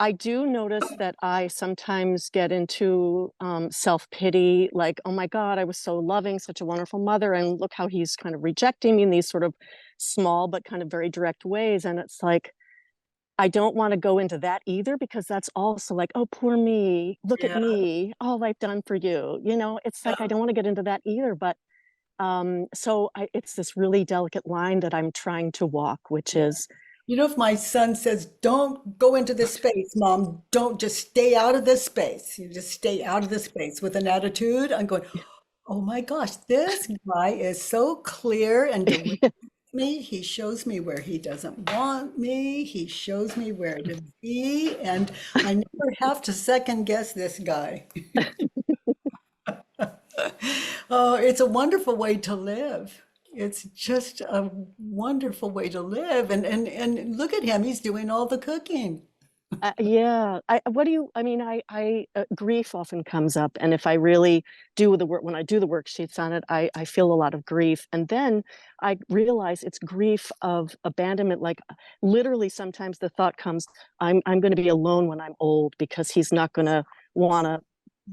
Speaker 9: I do notice that I sometimes get into self-pity, like, oh my God, I was so loving, such a wonderful mother, and look how he's kind of rejecting me in these sort of small but kind of very direct ways. And it's like, I don't want to go into that either, because that's also like, oh, poor me, look at
Speaker 1: Yeah.
Speaker 9: me, all I've done for you. It's like, I don't want to get into that either. But it's this really delicate line that I'm trying to walk, which is,
Speaker 1: If my son says, don't go into this space, Mom, don't, just stay out of this space. You just stay out of this space with an attitude. I'm going, oh my gosh, this guy is so clear and direct with me. He shows me where he doesn't want me. He shows me where to be. And I never have to second guess this guy. Oh, it's a wonderful way to live. It's just a wonderful way to live. And look at him, he's doing all the cooking.
Speaker 9: Yeah. Grief often comes up. And if I really do the work, when I do the worksheets on it, I feel a lot of grief. And then I realize it's grief of abandonment. Like literally sometimes the thought comes, I'm going to be alone when I'm old because he's not going to want to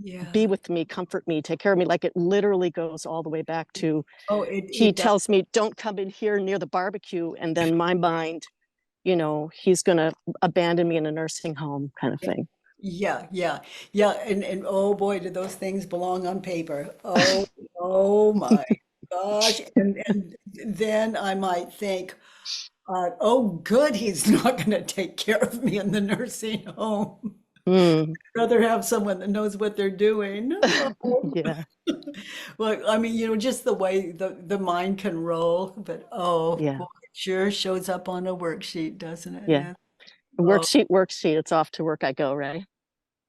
Speaker 9: be
Speaker 1: Yeah.
Speaker 9: with me, comfort me, take care of me. Like it literally goes all the way back to,
Speaker 1: Oh,
Speaker 9: he
Speaker 1: it does.
Speaker 9: tells me, don't come in here near the barbecue. And then my mind, he's going to abandon me in a nursing home kind of thing.
Speaker 1: Yeah, yeah, yeah. And oh boy, do those things belong on paper. Oh my gosh. And then I might think, oh, good, he's not going to take care of me in the nursing home.
Speaker 9: Mm,
Speaker 1: Rather have someone that knows what they're doing. Oh.
Speaker 9: yeah,
Speaker 1: Well, I mean, just the way the mind can roll, but oh
Speaker 9: yeah,
Speaker 1: boy, it sure shows up on a worksheet, doesn't it?
Speaker 9: yeah.
Speaker 1: Oh,
Speaker 9: Worksheet, it's off to work I go, right?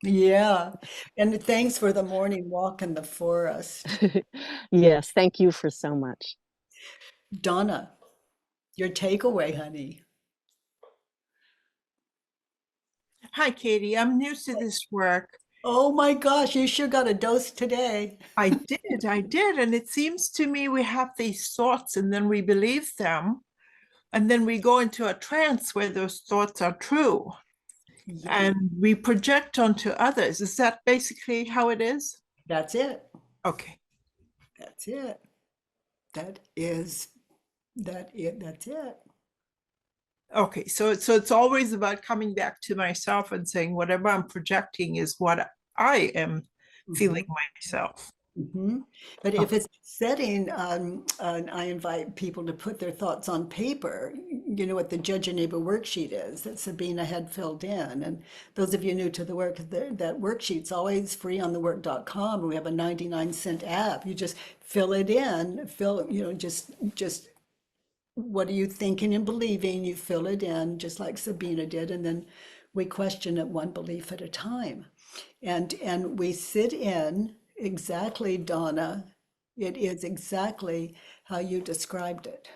Speaker 1: yeah. And thanks for the morning walk in the forest.
Speaker 9: Yes, thank you for so much.
Speaker 1: Donna, your takeaway, honey.
Speaker 10: Hi, Katie. I'm new to this work.
Speaker 1: Oh my gosh, you sure got a dose today.
Speaker 10: I did. And it seems to me we have these thoughts and then we believe them. And then we go into a trance where those thoughts are true.
Speaker 1: Yeah,
Speaker 10: And we project onto others. Is that basically how it is?
Speaker 1: that's it.
Speaker 10: Okay.
Speaker 1: That's it. That's it.
Speaker 10: Okay. So it's always about coming back to myself and saying whatever I'm projecting is what I am feeling myself.
Speaker 1: Mhm. But if it's setting, and I invite people to put their thoughts on paper, what the Judge Your Neighbor worksheet is that Sabina had filled in. And those of you new to the work, that worksheet's always free on thework.com. And we have a 99-cent app. You just fill it in, just what are you thinking and believing? You fill it in just like Sabina did. And then we question it one belief at a time. And we sit in exactly, Donna. It is exactly how you described it.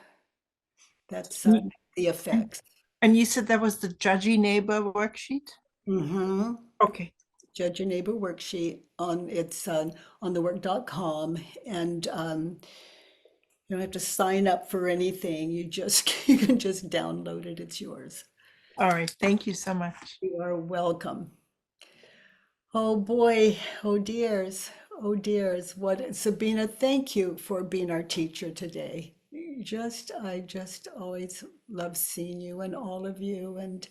Speaker 1: That's the effects.
Speaker 10: And you said that was the Judgy Neighbor worksheet?
Speaker 1: Mm-hmm.
Speaker 10: Okay.
Speaker 1: Judge Your Neighbor worksheet on thework.com, and you don't have to sign up for anything. You can just download it. It's yours.
Speaker 10: All right. Thank you so much.
Speaker 1: You are welcome. Oh boy, oh dears, oh dears. Sabina, thank you for being our teacher today. I just always love seeing you and all of you. And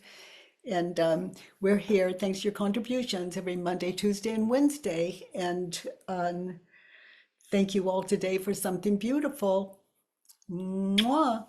Speaker 1: we're here thanks to your contributions every Monday, Tuesday, and Wednesday. And thank you all today for something beautiful. Mwah.